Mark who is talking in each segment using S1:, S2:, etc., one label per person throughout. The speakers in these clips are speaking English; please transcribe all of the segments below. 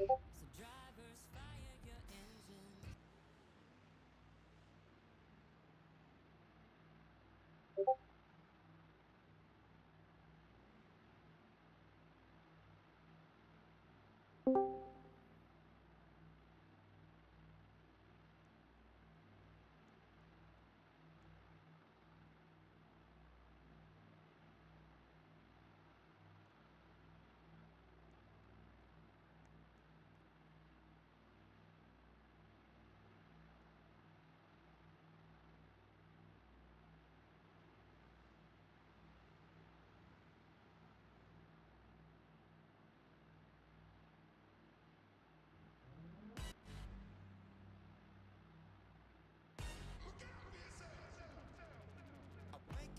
S1: Wake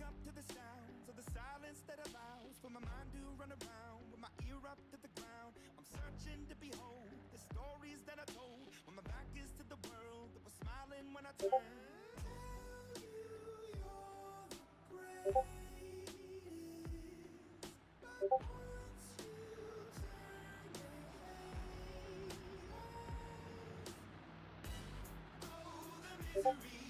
S1: up to the sounds of the silence that allows for my mind to run around with my ear up to the ground. I'm searching to behold the stories that I told when my back is to the world that was smiling when I turned. Tell you you're the greatest, but once you turn, they hate. Oh, the misery.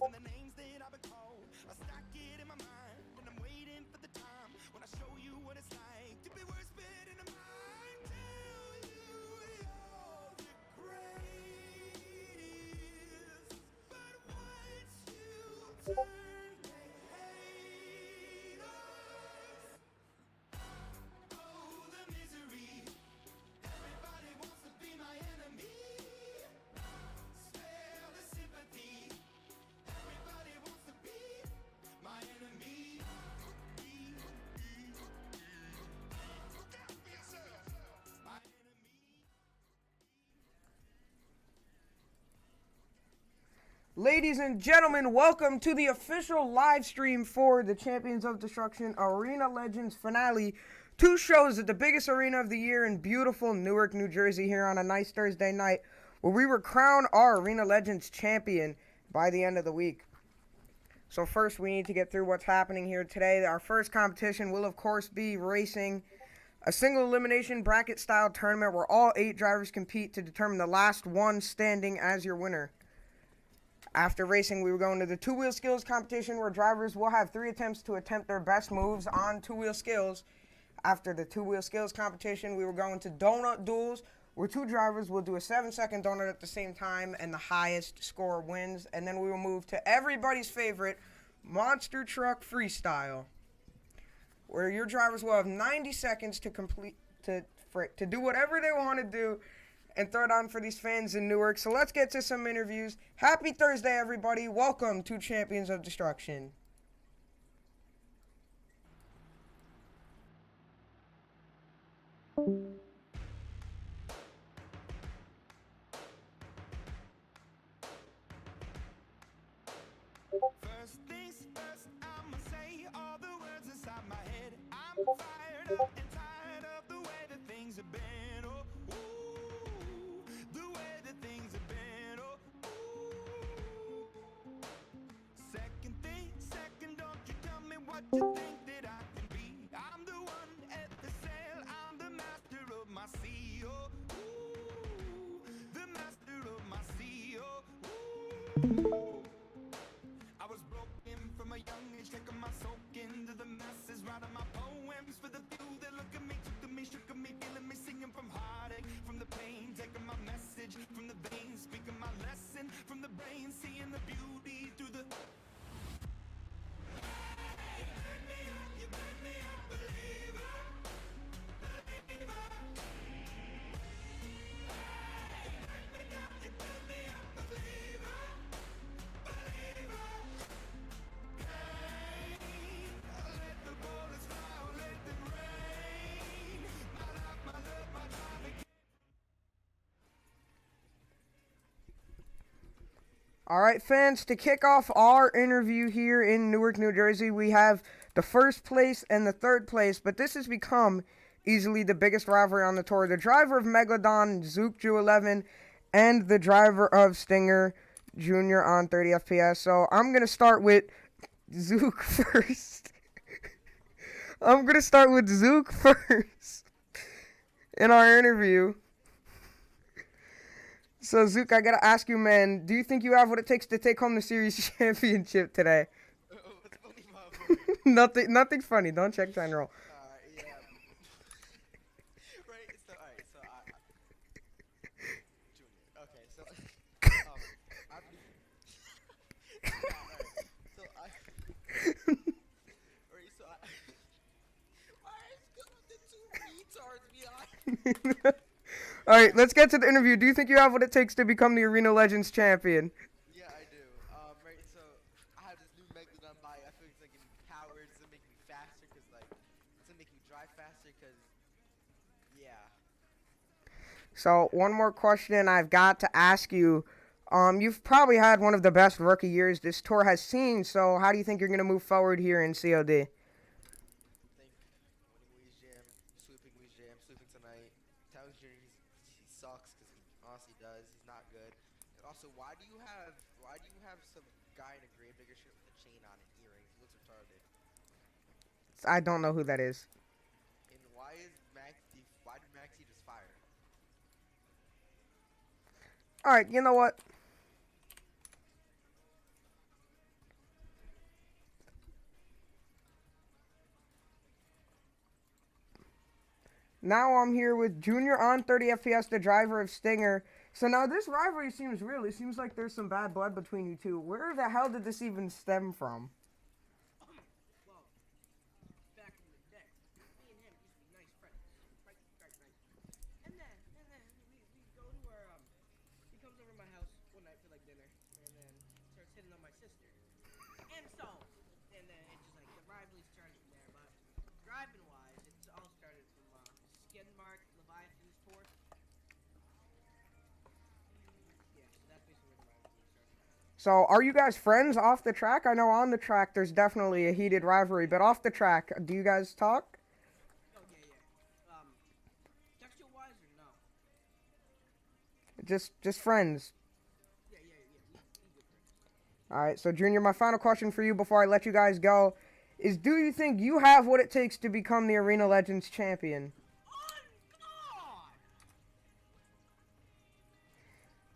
S1: And the names that I've been called, I stack it in my mind, and I'm waiting for the time when I show you what it's like to be worse fit in a mind. Tell you you're the greatest, but once you turn, they hate us. Oh, the misery. Everybody wants to be my enemy. Spare the sympathy. Everybody wants to be my enemy. Look out for yourself. My enemy.
S2: Ladies and gentlemen, welcome to the official live stream for the Champions of Destruction Arena Legends finale. 2 shows at the biggest arena of the year in beautiful Newark, New Jersey here on a nice Thursday night where we will crown our Arena Legends champion by the end of the week. So first we need to get through what's happening here today. Our first competition will of course be racing, a single elimination bracket style tournament where all 8 drivers compete to determine the last one standing as your winner. After racing, we will go into the 2-wheel skills competition where drivers will have 3 attempts to attempt their best moves on 2-wheel skills. After the 2-wheel skills competition, we will go into donut duels where 2 drivers will do a 7-second donut at the same time and the highest score wins. And then we will move to everybody's favorite monster truck freestyle where your drivers will have 90 seconds to complete to do whatever they want to do and throw it on for these fans in Newark. So let's get to some interviews. Happy Thursday, everybody. Welcome to Champions of Destruction.
S1: First things first, I'ma say all the words inside my head. I'm fired up and tired of the way that things have been. Oh, ooh, the way that things have been. Oh, ooh. Second thing, second, don't you tell me what you think that I can be. I'm the one at the sail, I'm the master of my sea. Oh, ooh, the master of my sea. Oh, ooh. I was broken from a young age, taking my soak into the masses, writing my poems for the few that look at me, took to me, shook at me, feeling me, singing from heartache, from the pain, taking my message from the veins, speaking my lesson from the brain, seeing the beauty through the. Hey, you made me a believer, believer. Hey, you made me a believer, believer. Let the bullets fly, let them rain. My life, my love, my drive.
S2: All right, fans, to kick off our interview here in Newark, New Jersey, we have the first place and the third place, but this has become easily the biggest rivalry on the tour. The driver of Megalodon, Zook Drew 11, and the driver of Stinger Jr. on 30 FPS. So I'm going to start with Zook first. I'm going to start with Zook first in our interview. So, Zook, I gotta ask you, man, do you think you have what it takes to take home the series championship today?
S3: What's funny about it?
S2: Nothing funny. Don't check general.
S3: Yeah. Right. So Junior. Okay. So I. Alright. So I. Why is the two retards behind?
S2: All right, let's get to the interview. Do you think you have what it takes to become the Arena Legends champion?
S3: Yeah, I do. Right. So I have this new Megalodon bike. I feel it's like empowered. It's gonna make me faster, cause like it's gonna make me drive faster, cause yeah.
S2: So, one more question I've got to ask you. You've probably had one of the best rookie years this tour has seen. So, how do you think you're gonna move forward here in COD?
S3: Think winning Weeze Jam, sweeping Weeze Jam, sweeping tonight. Towns Jr. He sucks because he honestly does. He's not good. And also, why do you have some guy in a Gravedigger shirt with a chain on and earrings? He looks retarded.
S2: I don't know who that is.
S3: And why did Maxi just fire?
S2: All right, you know what? Now I'm here with Junior on 30 FPS, the driver of Stinger. So now this rivalry seems real. It seems like there's some bad blood between you two. Where the hell did this even stem from?
S4: Well, back in the day, me and him used to be nice friends. Right. And then we go to where he comes over to my house one night for like dinner, and then starts hitting on my sister. And so, and then it just like the rivalry started from there. But driving wise, it's all started from Skidmark Leviathan's tour. Yeah, so that's basically where the rivalry started.
S2: So are you guys friends off the track? I know on the track there's definitely a heated rivalry, but off the track, do you guys talk?
S4: Oh yeah. Textual wise or no?
S2: Just friends.
S4: Yeah. We good friends.
S2: All right, so Junior, my final question for you before I let you guys go is, do you think you have what it takes to become the Arena Legends champion?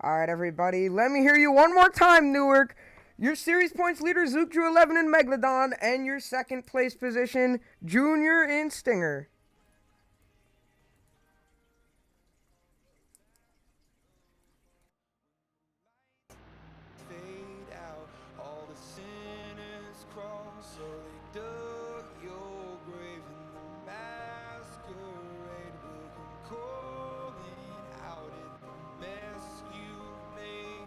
S2: All right, everybody, let me hear you one more time, Newark. Your series points leader, Zook Drew 11 in Megalodon, and your second place position, Junior in Stinger.
S1: Fade out, all the sinners crawl, so they dug your grave in the masquerade will come calling out at the mess you made.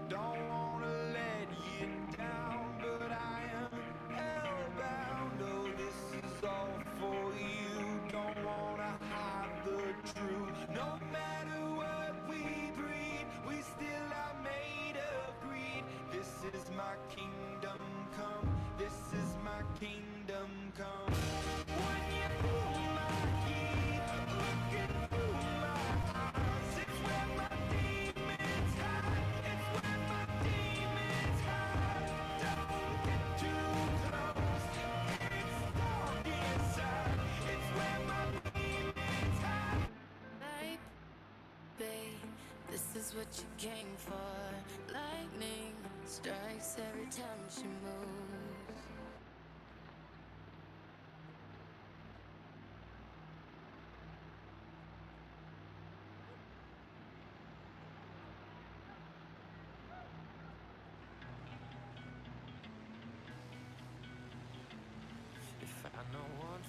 S1: Don't wanna let you down, but I am hellbound. Oh, this is all for you. Don't wanna hide the truth. No matter what we breed, we still are made of greed. This is my kingdom come. This is my kingdom come. When you pull my key, looking through my eyes, it's where my demons hide. It's where my demons hide. Don't get too close. It's dark inside. It's where my demons hide.
S5: Babe, this is what you came for. Lightning strikes every time she moves.
S1: If I know one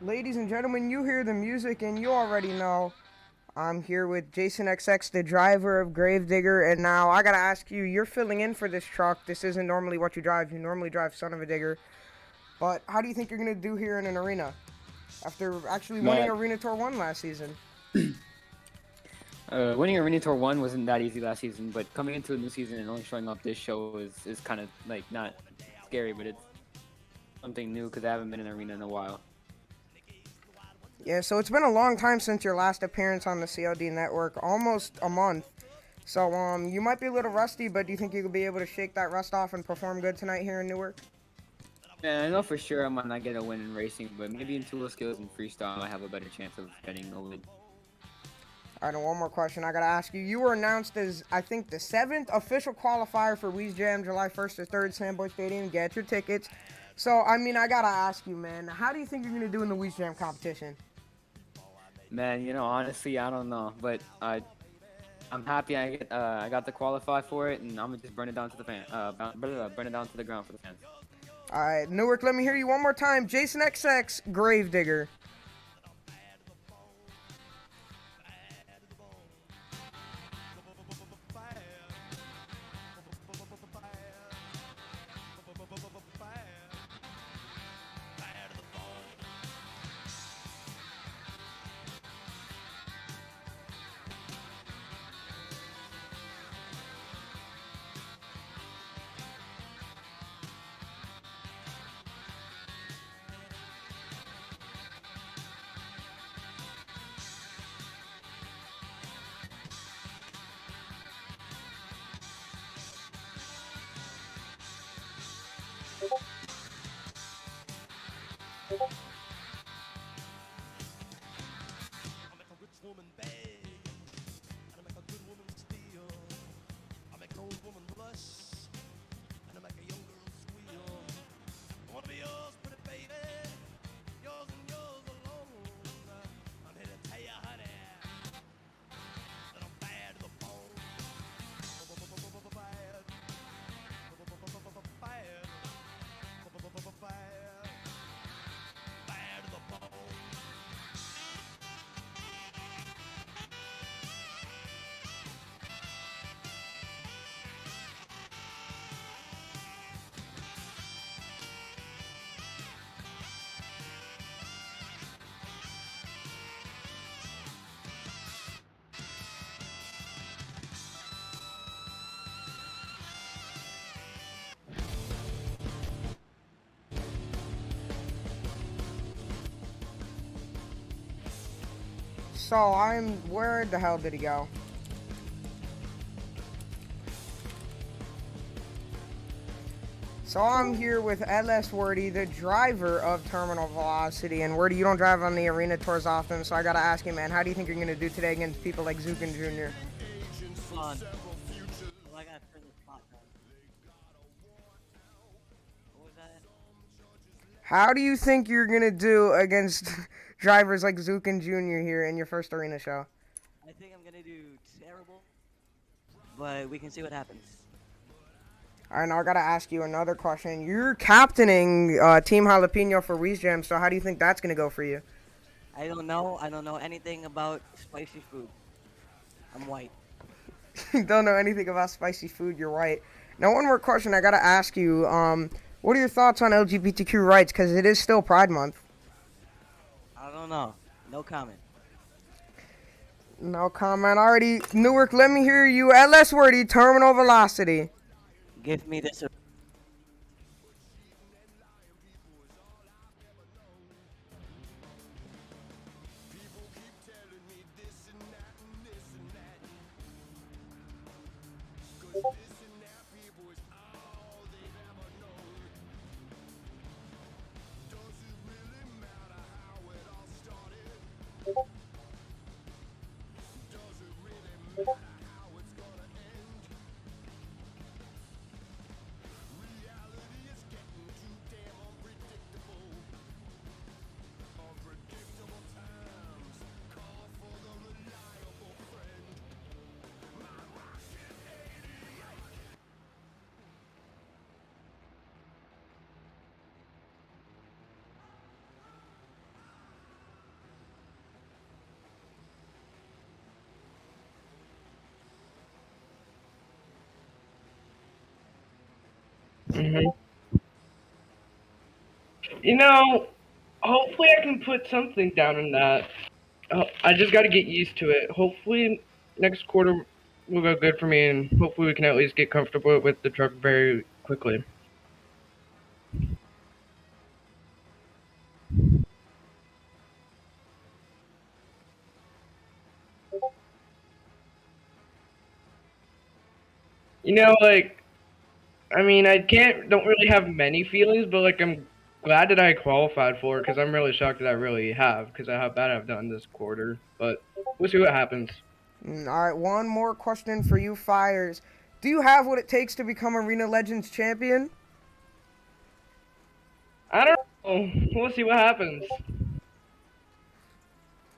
S2: Ladies and gentlemen, you hear the music and you already know I'm here with Jason XX, the driver of Gravedigger, and now I gotta ask you, you're filling in for this truck. This isn't normally what you drive. You normally drive Son of a Digger. But how do you think you're gonna do here in an arena after actually winning
S6: Man,
S2: Arena Tour 1 last season?
S6: winning Arena Tour 1 wasn't that easy last season, but coming into a new season and only showing up this show is kind of like not scary, but it's something new because I haven't been in Arena in a while.
S2: Yeah, so it's been a long time since your last appearance on the CLD network, almost a month. So you might be a little rusty, but do you think you'll be able to shake that rust off and perform good tonight here in Newark?
S6: Man, I know for sure I might not get a win in racing, but maybe in tool skills and freestyle I have a better chance of getting a win.
S2: All right, and one more question I gotta ask you. You were announced as, I think, the 7th official qualifier for Weeze Jam, July 1st to 3rd, Sandboy Stadium. Get your tickets. So, I mean, I gotta ask you, man, how do you think you're gonna do in the Weeze Jam competition?
S6: Man, honestly, I don't know, but I'm happy I got to qualify for it, and I'm gonna just burn it down to the burn it down to the ground for the fans.
S2: All right, Newark, let me hear you one more time. Jason XX, Gravedigger.
S1: I make a rich woman beg, and I make a good woman steal. I make an old woman blush, and I make a young girl squeal. I wanna be yours, pretty baby, yours and yours alone. I'm here to tell you, honey, that I'm bad to the bone. Bad, bad to the bone.
S2: So where the hell did he go? So I'm here with LS Wordy, the driver of Terminal Velocity. And Wordy, you don't drive on the arena tours often, so I gotta ask you, man, how do you think you're gonna do today against people like Zukin Jr.?
S4: Fun. Well, I gotta turn the spot down. What was that?
S2: How do you think you're gonna do against drivers like Zukin Jr. here in your first arena show?
S4: I think I'm gonna do terrible, but we can see what happens.
S2: All right, now I gotta ask you another question. You're captaining Team Jalapeno for Weeze Jam, so how do you think that's gonna go for you?
S4: I don't know. I don't know anything about spicy food. I'm white.
S2: Don't know anything about spicy food. You're white. Now, one more question I gotta ask you. What are your thoughts on LGBTQ rights? Because it is still Pride Month.
S4: I don't know. No comment.
S2: No comment. Already, Newark. Let me hear you. LS Wordy, Terminal Velocity.
S4: Give me this.
S7: hmm You know, hopefully I can put something down in that. I just got to get used to it. Hopefully next quarter will go good for me, and hopefully we can at least get comfortable with the truck very quickly. Like, I mean, don't really have many feelings, but like, I'm glad that I qualified for it because I'm really shocked that I really have because of how bad I've done this quarter. But we'll see what happens.
S2: All right, one more question for you, Fires. Do you have what it takes to become Arena Legends champion?
S7: I don't know. We'll see what happens.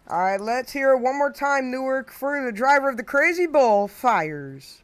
S2: All right, let's hear it one more time, Newark, for the driver of the Crazy Bull, Fires.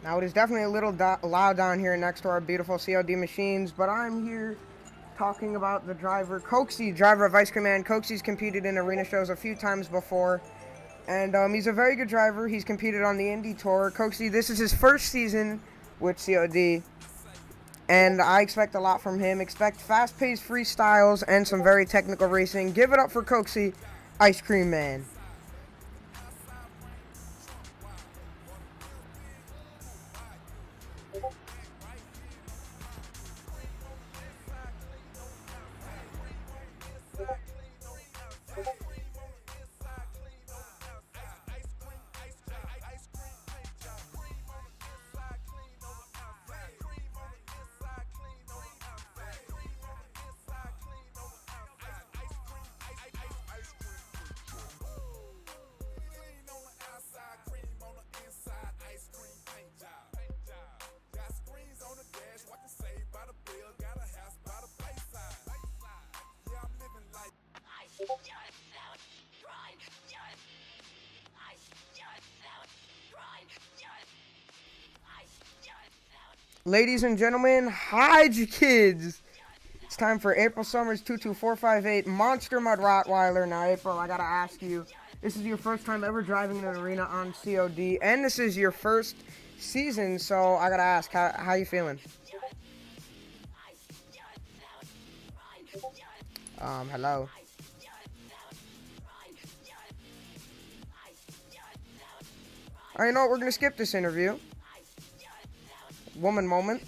S2: Now, it is definitely a little loud down here next to our beautiful COD machines, but I'm here talking about the driver, Coxie, driver of Ice Cream Man. Coxie's competed in arena shows a few times before, and he's a very good driver. He's competed on the Indy Tour. Coxie, this is his first season with COD, and I expect a lot from him. Expect fast-paced freestyles and some very technical racing. Give it up for Coxie, Ice Cream Man. Ladies and gentlemen, hide your kids. It's time for April Summers 22458 Monster Mud Rottweiler. Now, April, I gotta ask you, this is your first time ever driving in an arena on COD, and this is your first season, so I gotta ask, how you feeling? Hello. Alright, you know what, we're gonna skip this interview. Woman moment.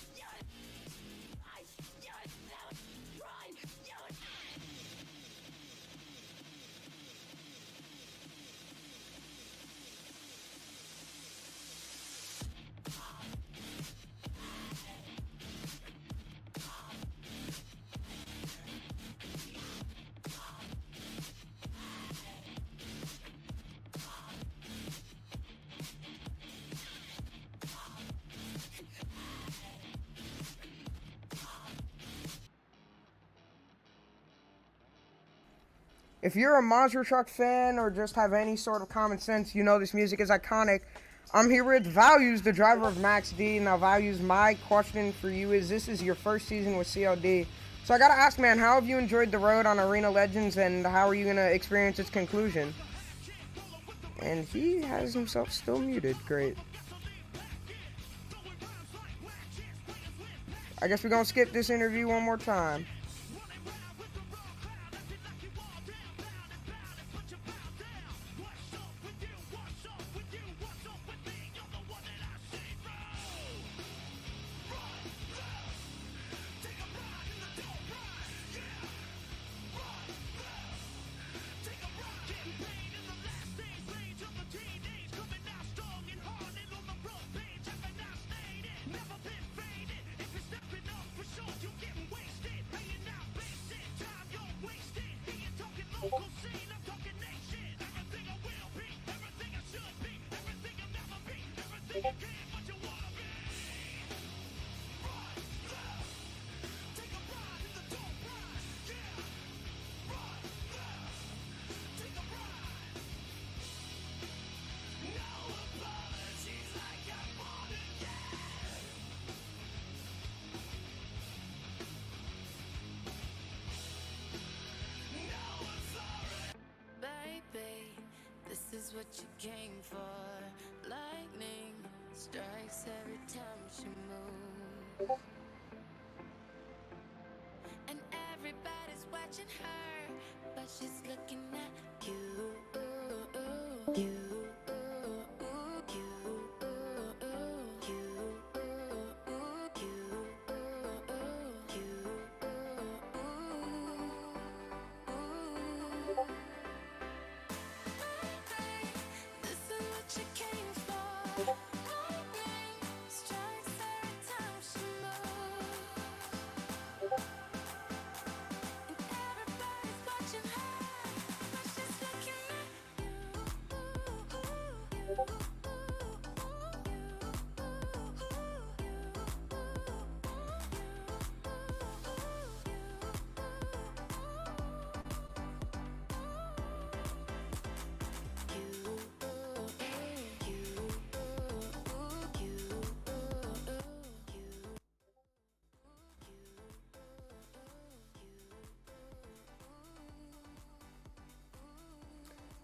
S2: If you're a monster truck fan or just have any sort of common sense, you know this music is iconic. I'm here with Values, the driver of Max D. Now, Values, my question for you is, this is your first season with COD. So I gotta ask, man, how have you enjoyed the road on Arena Legends, and how are you gonna experience its conclusion? And he has himself still muted. Great. I guess we're gonna skip this interview one more time.
S5: Baby, this is what you came for. Lightning strikes every time she moves. And everybody's watching her, but she's looking at you. You.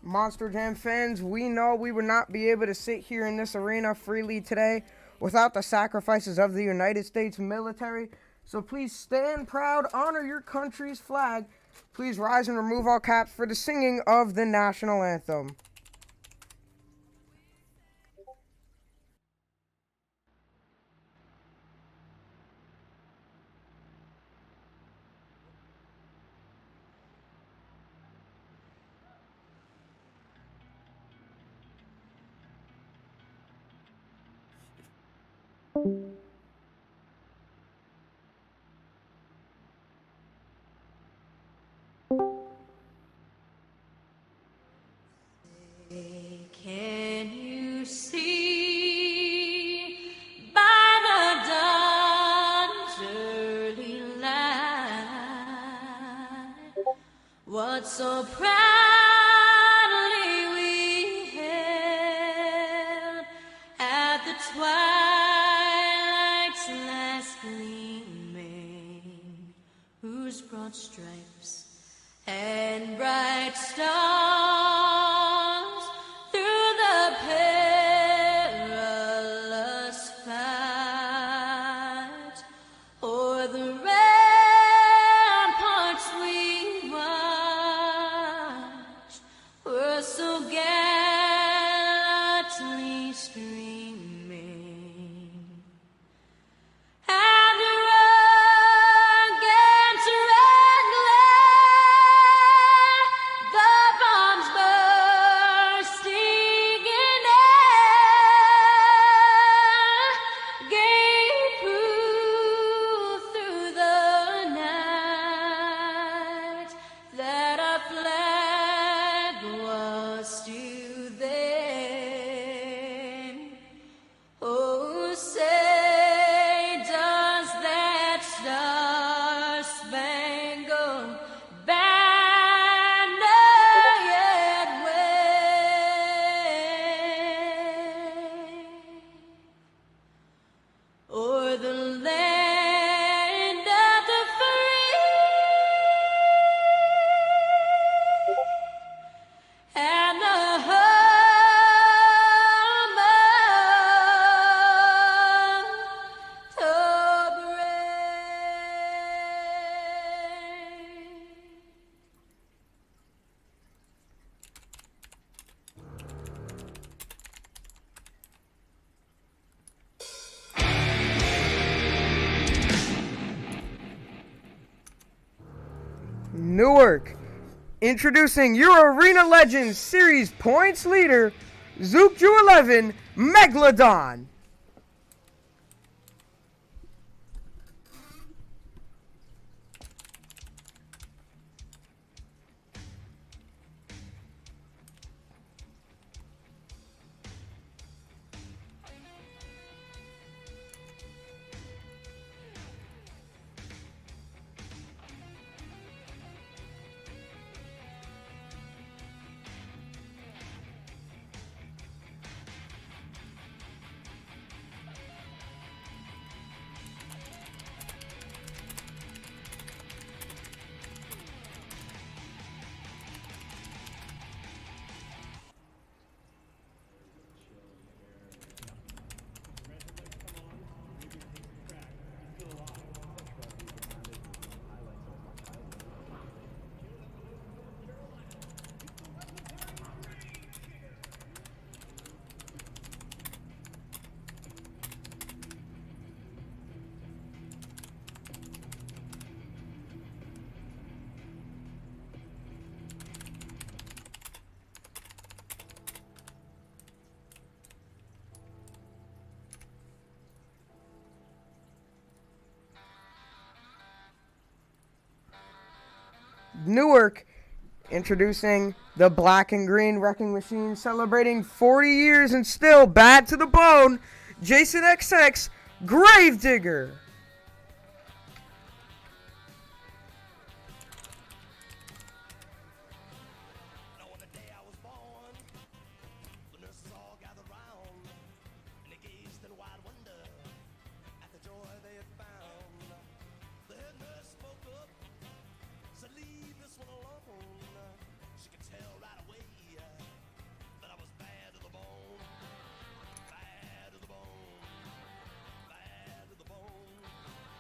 S2: Monster Jam fans, we know we would not be able to sit here in this arena freely today without the sacrifices of the United States military. So please stand proud, honor your country's flag. Please rise and remove all caps for the singing of the national anthem.
S8: Can you see by the dawn's early light what so proudly we held at the twilight's last gleaming, whose broad stripes and bright stars through the perilous fight o'er the ramparts we watched were so gallantly streaming. And the rugged red glare, the
S2: Newark. Introducing your Arena Legends Series points leader, Zookju 11, Megalodon. Newark. Introducing the Black and Green Wrecking Machine, celebrating 40 years and still bad to the bone, Jason XX, Gravedigger.
S1: Now on the day I was born, the nurses all gathered round, and they gazed in wide wonder at the joy they had found. The head nurse spoke up, said, "Leave this one alone." She could tell right away that I was bad to the bone, bad to the bone, bad to the bone, bad.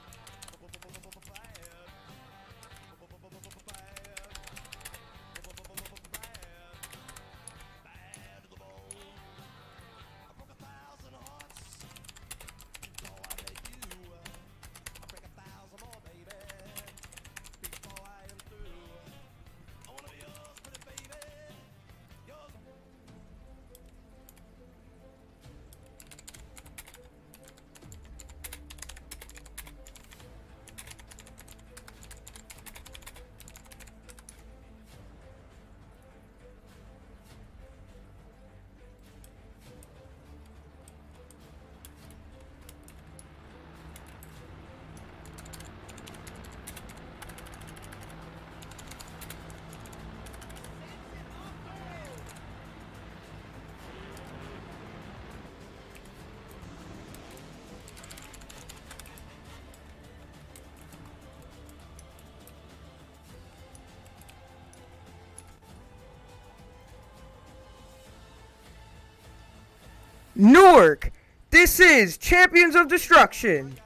S2: Newark. This is Champions of Destruction.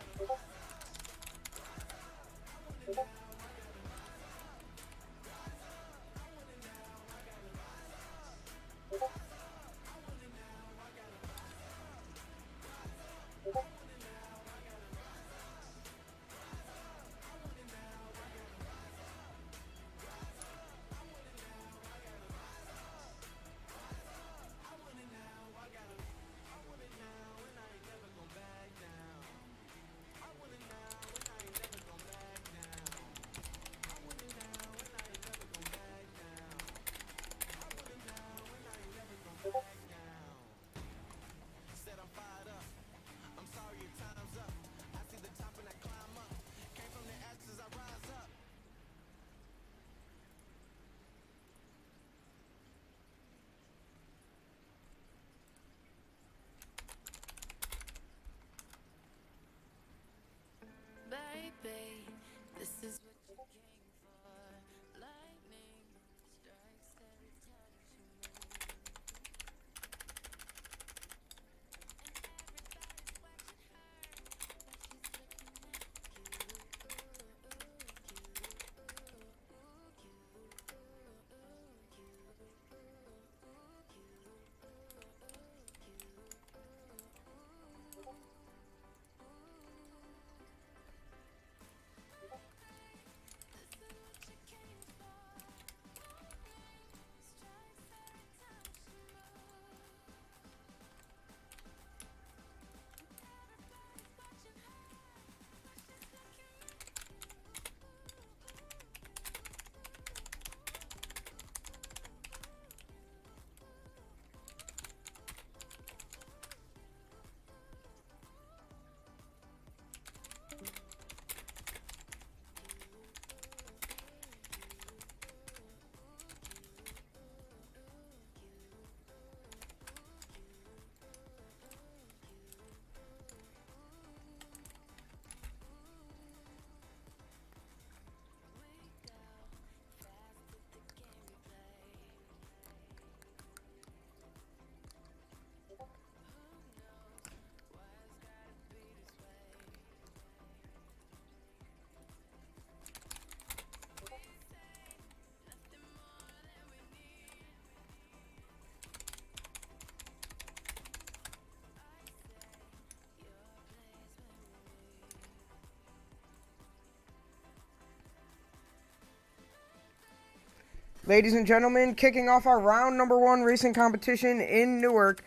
S2: Ladies and gentlemen, kicking off our round number 1 racing competition in Newark.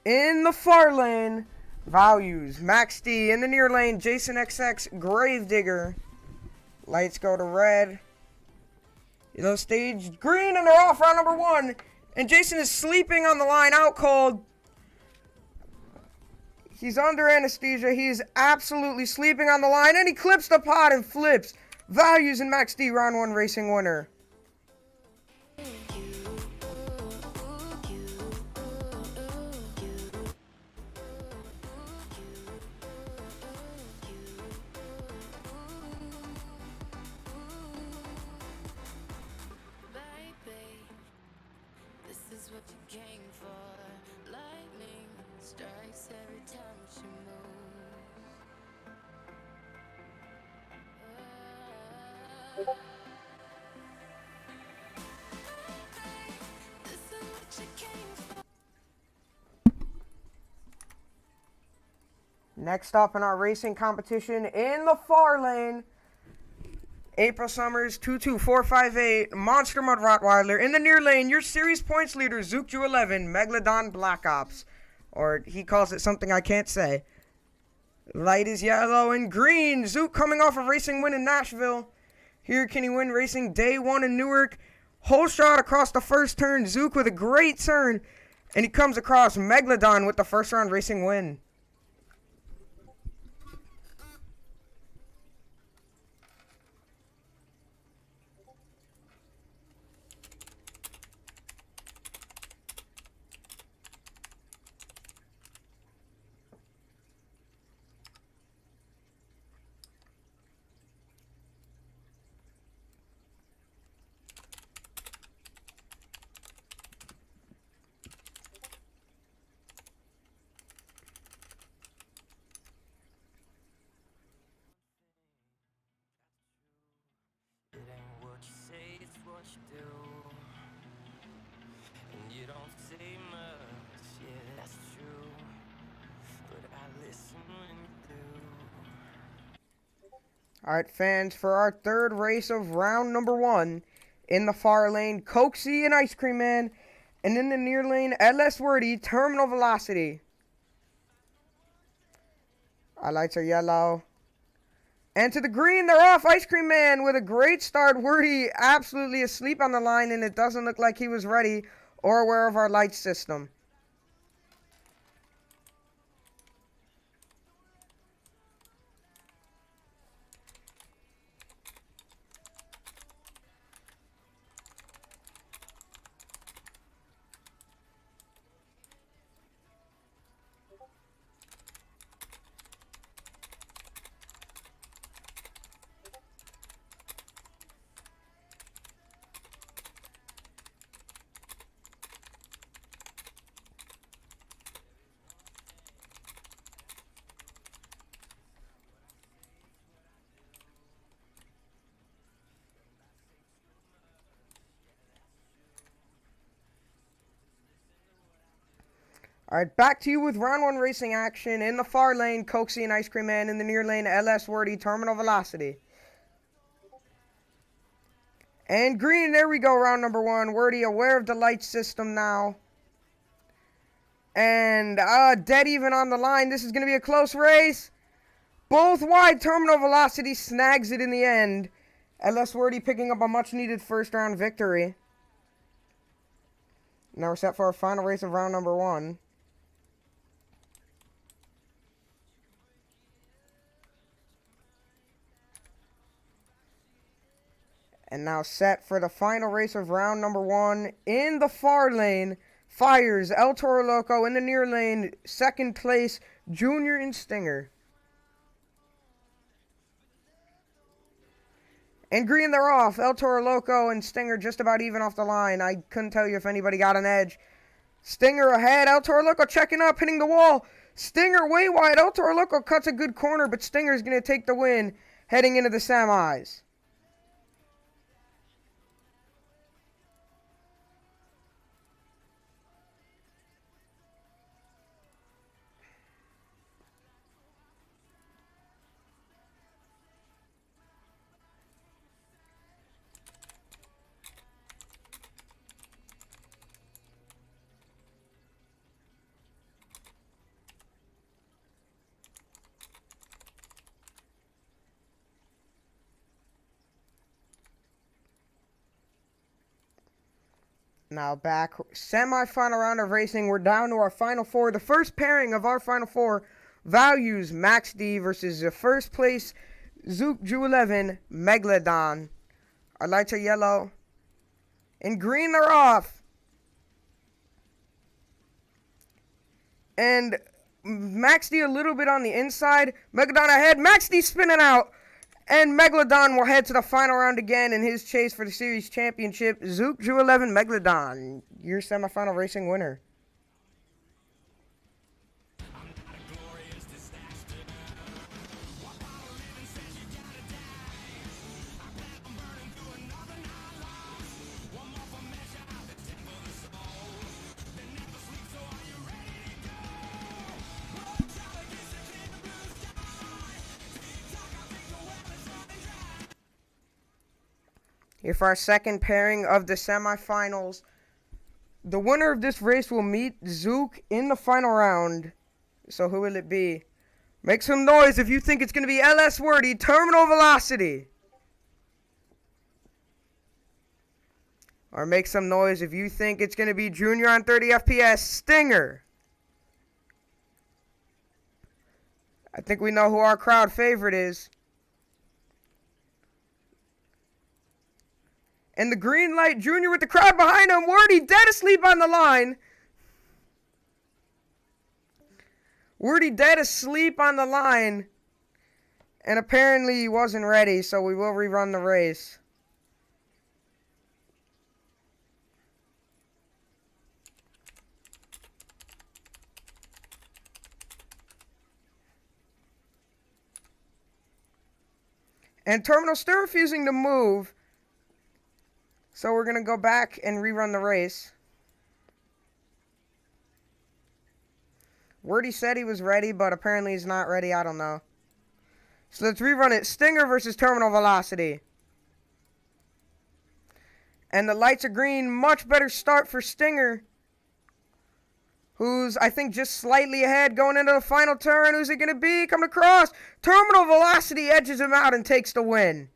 S2: In the far lane, Values, Max D. In the near lane, Jason XX, Gravedigger. Lights go to red. Yellow stage green, and they're off round number 1. And Jason is sleeping on the line, out cold. He's under anesthesia. He is absolutely sleeping on the line, and he clips the pod and flips. Values and Max D, round 1 racing winner.
S5: This is what you came for. Lightning strikes every time she moves. This is what you came for.
S2: Next up in our racing competition in the far lane, April Summers 22458, Monster Mud Rottweiler. In the near lane, your series points leader, Zook 11, Megalodon Black Ops. Or he calls it something I can't say. Light is yellow and green. Zook coming off a racing win in Nashville. Here can he win racing day 1 in Newark. Whole shot across the first turn. Zook with a great turn. And he comes across Megalodon with the first round racing win.
S9: It ain't what you say, it's what you do. And you don't say much, yeah, that's true. But I listen when you do.
S2: Alright, fans, for our third race of round number 1, in the far lane, Coaxy and Ice Cream Man. And in the near lane, LS Wordy, Terminal Velocity. Our lights are yellow. And to the green, they're off. Ice Cream Man with a great start. Wordy absolutely asleep on the line, and it doesn't look like he was ready or aware of our light system. Alright, back to you with round 1 racing action. In the far lane, Coaxy and Ice Cream Man. In the near lane, LS Wordy, Terminal Velocity. And green, there we go, round number 1. Wordy aware of the light system now. And dead even on the line. This is going to be a close race. Both wide. Terminal Velocity snags it in the end. LS Wordy picking up a much-needed first-round victory. Now we're set for our final race of round number 1. And now set for the final race of round number 1. In the far lane, Fires, El Toro Loco. In the near lane, second place, Junior and Stinger. And green, they're off. El Toro Loco and Stinger just about even off the line. I couldn't tell you if anybody got an edge. Stinger ahead. El Toro Loco checking up, hitting the wall. Stinger way wide. El Toro Loco cuts a good corner, but Stinger's going to take the win heading into the semis. Now back, semi-final round of racing. We're down to our final four. The first pairing of our final four values Max D versus the first place Zook Ju 11 Megalodon. Our lights are yellow. And green, they're off. And Max D a little bit on the inside. Megalodon ahead. Max D spinning out. And Megalodon will head to the final round again in his chase for the series championship. Zook Ju 11 Megalodon, your semifinal racing winner. Here for our second pairing of the semifinals. The winner of this race will meet Zook in the final round. So who will it be? Make some noise if you think it's going to be LS Wordy, Terminal Velocity. Or make some noise if you think it's going to be Junior on 30 FPS, Stinger. I think we know who our crowd favorite is. And the green light, Junior with the crowd behind him. Wordy dead asleep on the line. Wordy dead asleep on the line. And apparently he wasn't ready, so we will rerun the race. And Terminal still refusing to move. So we're going to go back and rerun the race. Wordy said he was ready, but apparently he's not ready. I don't know. So let's rerun it. Stinger versus Terminal Velocity. And the lights are green. Much better start for Stinger, who's, I think, just slightly ahead going into the final turn. Who's it going to be? Coming across. Terminal Velocity edges him out and takes the win.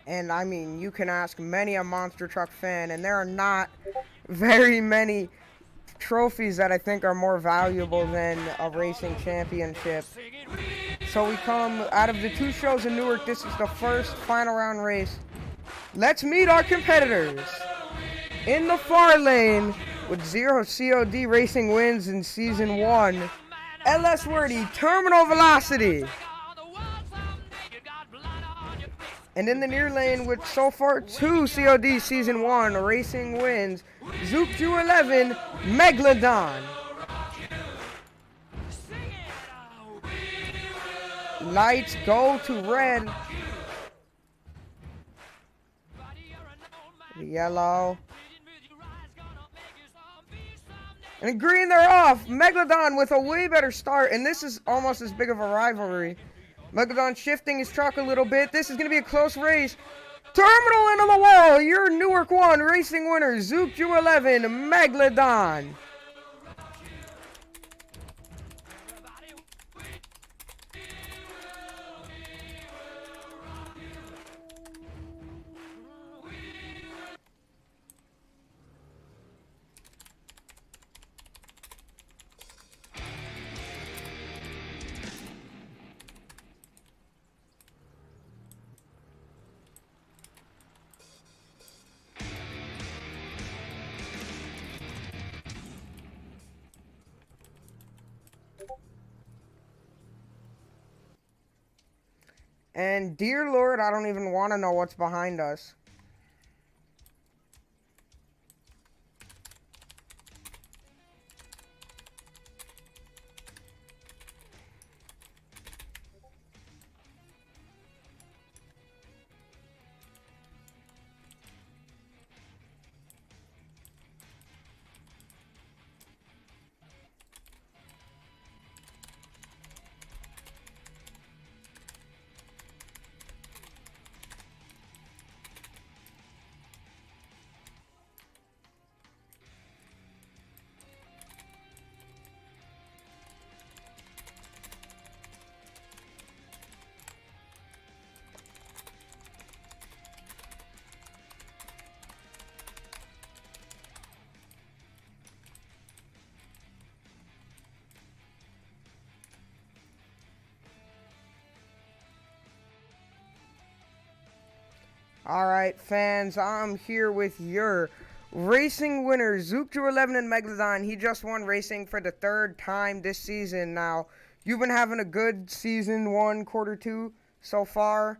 S2: And I mean, you can ask many a monster truck fan, and there are not very many trophies that I think are more valuable than a racing championship. So we come out of the two shows in Newark. This is the first final round race. Let's meet our competitors. In the far lane with 0 COD racing wins in season 1, LS Wordy, Terminal Velocity. And in the near lane with so far 2 COD Season 1 racing wins, Zook Ju 11 Megalodon. Lights go to red. Yellow. And green, they're off. Megalodon with a way better start, and this is almost as big of a rivalry. Megalodon shifting his truck a little bit. This is going to be a close race. Terminal into the wall. Your Newark 1 racing winner, Zook Ju 11 Megalodon. And dear Lord, I don't even want to know what's behind us. All right, fans, I'm here with your racing winner, Zook Drew 11 in Megalodon. He just won racing for the third time this season. Now, you've been having a good season one, quarter two so far,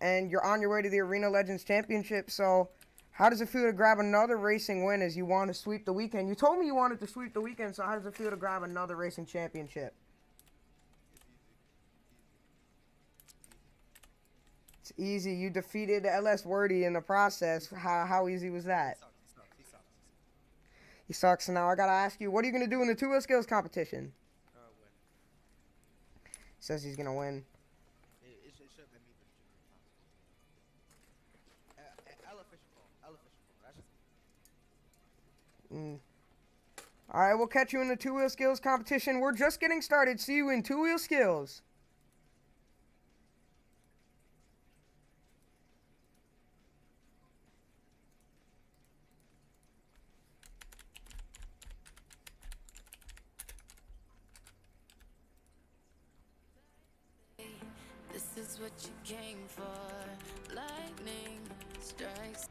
S2: and you're on your way to the Arena Legends Championship. So, how does it feel to grab another racing win as you want to sweep the weekend? You told me you wanted to sweep the weekend, so how does it feel to grab another racing championship? It's easy. You defeated LS Wordy in the process. How easy was that? He sucks. Now I gotta ask you, what are you gonna do in the two-wheel skills competition?
S3: Win.
S2: He says he's gonna win.
S3: It should have been me, but it should be Ella Fisher phone. That's just
S2: All right, we'll catch you in the two-wheel skills competition. We're just getting started. See you in two-wheel skills.
S5: This is what you came for. Lightning strikes.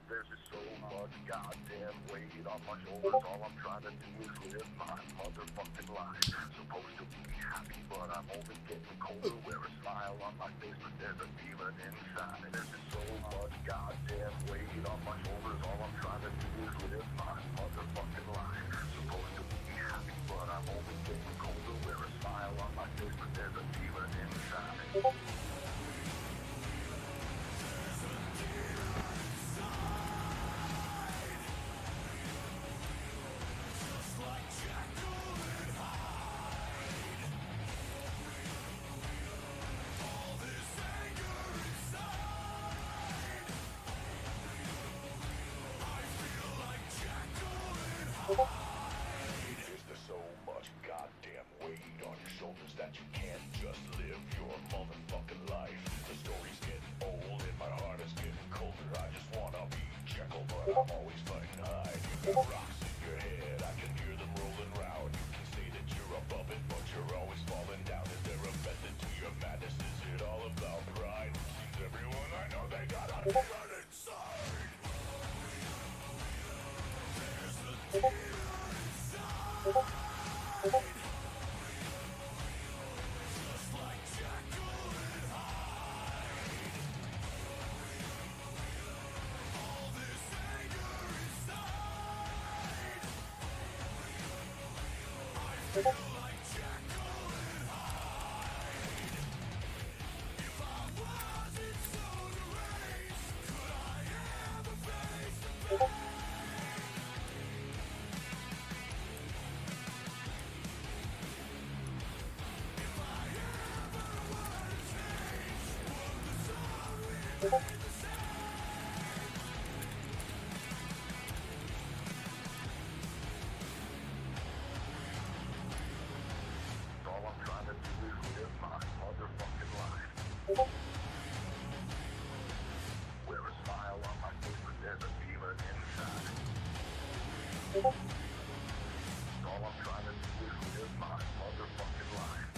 S10: There's just so much goddamn weight on my shoulders. All I'm trying to do is live my motherfucking life. Supposed to be happy, but I'm only getting colder. Wear a smile on my face, but there's a demon inside. There's just so much goddamn weight on my shoulders. All I'm trying to do is live my motherfucking life. Supposed to be happy, but I'm only getting colder. Wear a smile on my face, but there's a demon inside. Is there so much goddamn weight on your shoulders that you can't just live your motherfucking life? The story's getting old and my heart is getting colder. I just wanna be Jekyll, but I'm always fighting hide. You got rocks in your head, I can hear them rolling round. You can say that you're above it, but you're always falling down. Is there a method to your madness? Is it all about pride? Seems everyone I know, they got a demon inside. All I'm trying to do is live my motherfucking life. Wear a smile on my face, but there's a demon inside. All I'm trying to do is live my motherfucking life.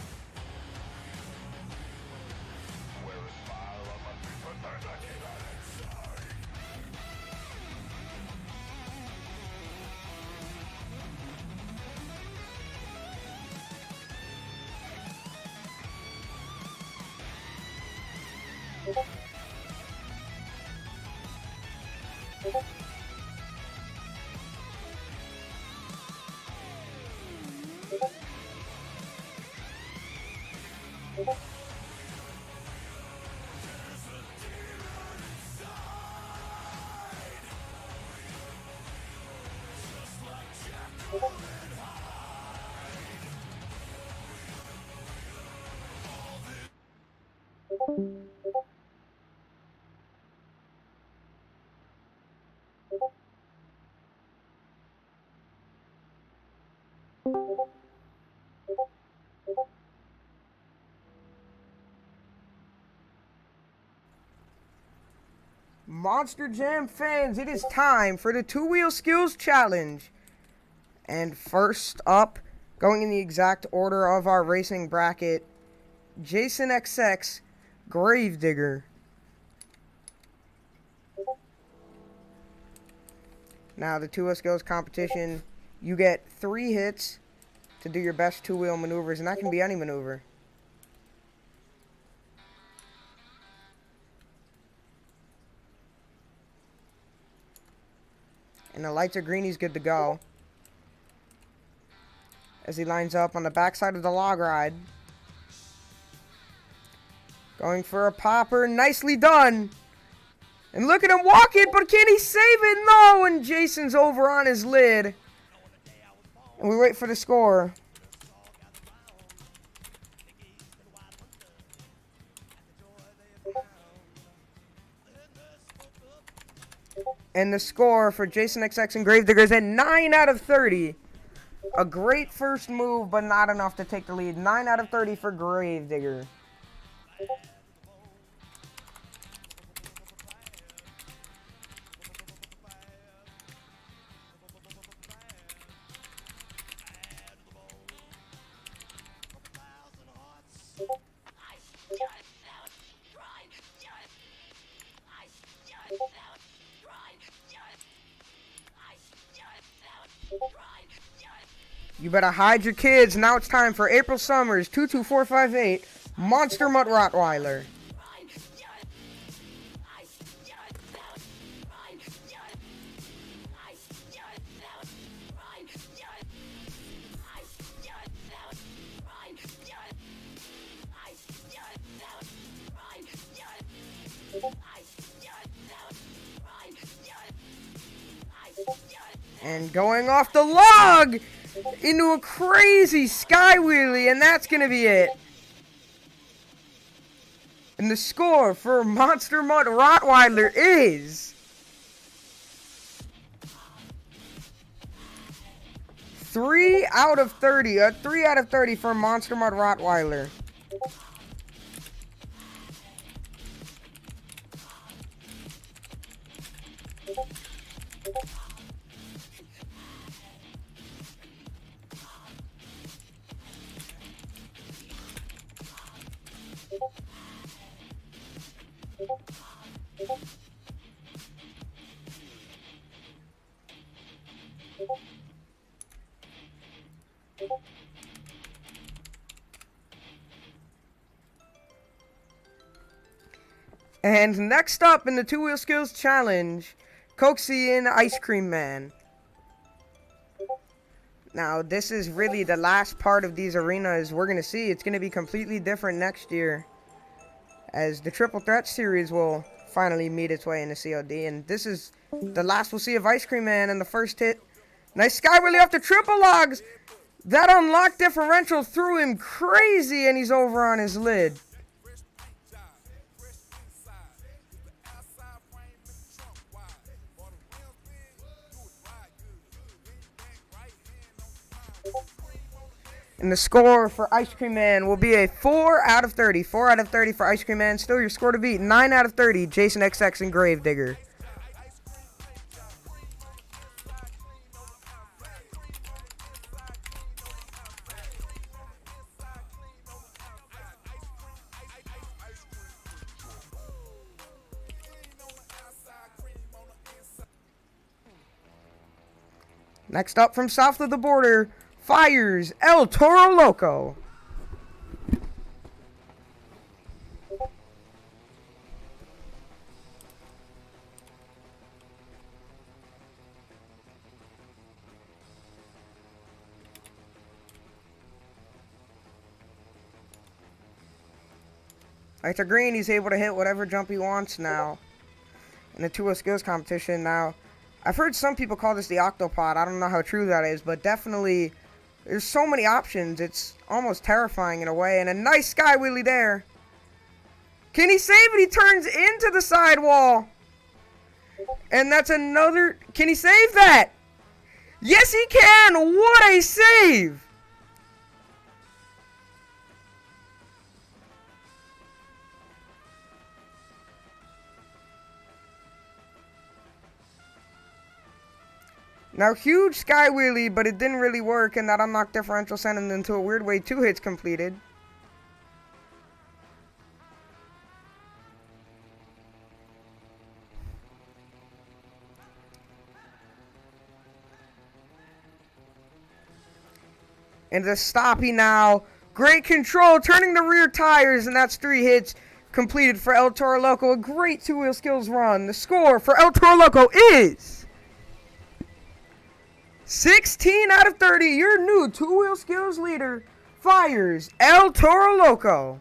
S10: Wear a smile on my face, but there's a demon inside.
S2: Monster Jam fans, it is time for the two-wheel skills challenge. And first up, going in the exact order of our racing bracket, Jason XX Gravedigger. Now, the two-wheel skills competition, you get 3 hits to do your best two-wheel maneuvers, and that can be any maneuver. And the lights are green, he's good to go. As he lines up on the backside of the log ride. Going for a popper, nicely done. And look at him walking, but can he save it? No, and Jason's over on his lid. And we wait for the score. And the score for Jason XX and Gravedigger is at 9 out of 30. A great first move, but not enough to take the lead. 9 out of 30 for Gravedigger. You better hide your kids. Now it's time for April Summers 22458 Monster Mutt Rottweiler. And going off the log into a crazy sky wheelie, and that's going to be it. And the score for Monster Mutt Rottweiler is 3 out of 30. 3 out of 30 for Monster Mutt Rottweiler. And next up in the two-wheel skills challenge, Coxian Ice Cream Man. Now, this is really the last part of these arenas we're going to see. It's going to be completely different next year, as the Triple Threat series will finally meet its way into COD. And this is the last we'll see of Ice Cream Man in the first hit. Nice sky wheelie off the triple logs. That unlocked differential threw him crazy, and he's over on his lid. And the score for Ice Cream Man will be a 4 out of 30. 4 out of 30 for Ice Cream Man. Still your score to beat. 9 out of 30, Jason XX and Gravedigger. Next up from south of the border, Fires El Toro Loco. After green, he's able to hit whatever jump he wants now in the 2-wheel skills competition. Now, I've heard some people call this the Octopod. I don't know how true that is, but definitely there's so many options. It's almost terrifying in a way. And a nice sky wheelie there. Can he save it? He turns into the sidewall. And that's another... Can he save that? Yes, he can! What a save! Now, huge sky wheelie, but it didn't really work, and that unlocked differential sent him into a weird way. 2 hits completed. And the stoppie now. Great control, turning the rear tires, and that's 3 hits completed for El Toro Loco. A great two-wheel skills run. The score for El Toro Loco is 16 out of 30. Your new two-wheel skills leader fires El Toro Loco.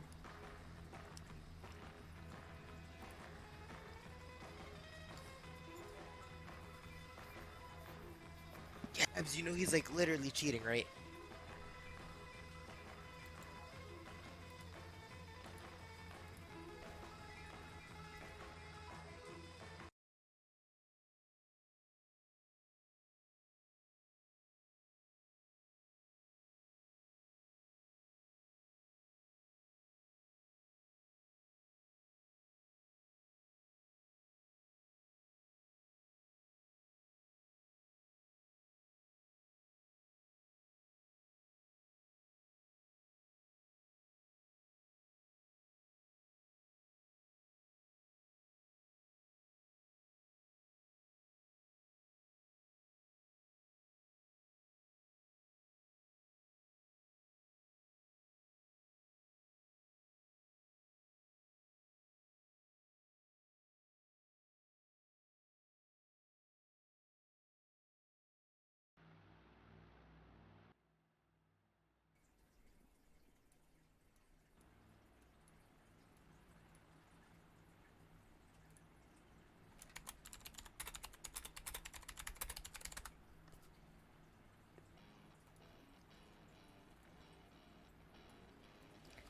S3: Gabs, you know he's like literally cheating, right?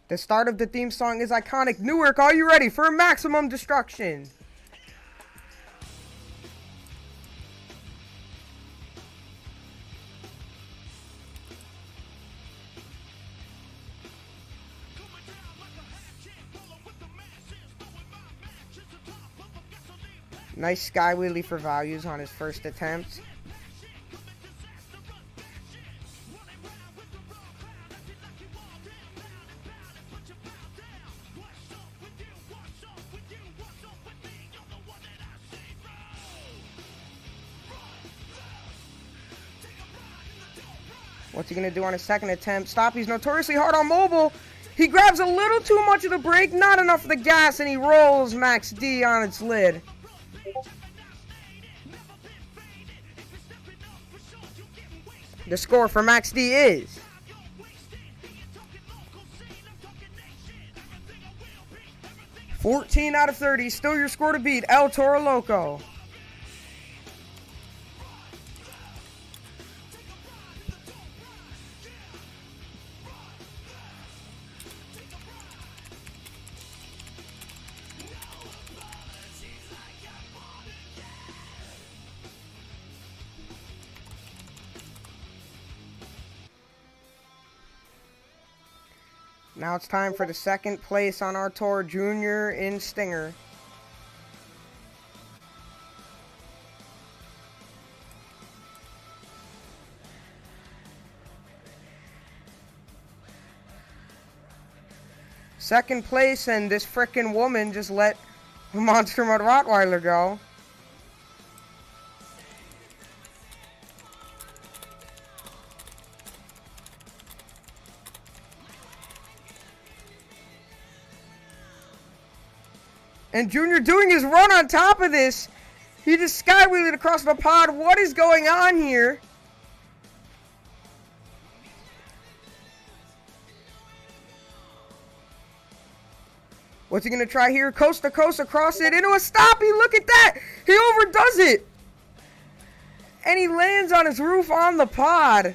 S2: The start of the theme song is iconic. Newark, are you ready for maximum destruction? Nice sky wheelie for values on his first attempt. What's he going to do on his second attempt? Stoppie's notoriously hard on mobile. He grabs a little too much of the brake, not enough of the gas, and he rolls Max D on its lid. The score for Max D is 14 out of 30. Still your score to beat, El Toro Loco. Now it's time for the second place on our tour, Junior in Stinger. Second place, and this frickin' woman just let the Monster Mud Rottweiler go. And Junior doing his run on top of this. He just skywheeled across the pod. What is going on here? What's he going to try here? Coast to coast across it into a stoppie. Look at that. He overdoes it. And he lands on his roof on the pod.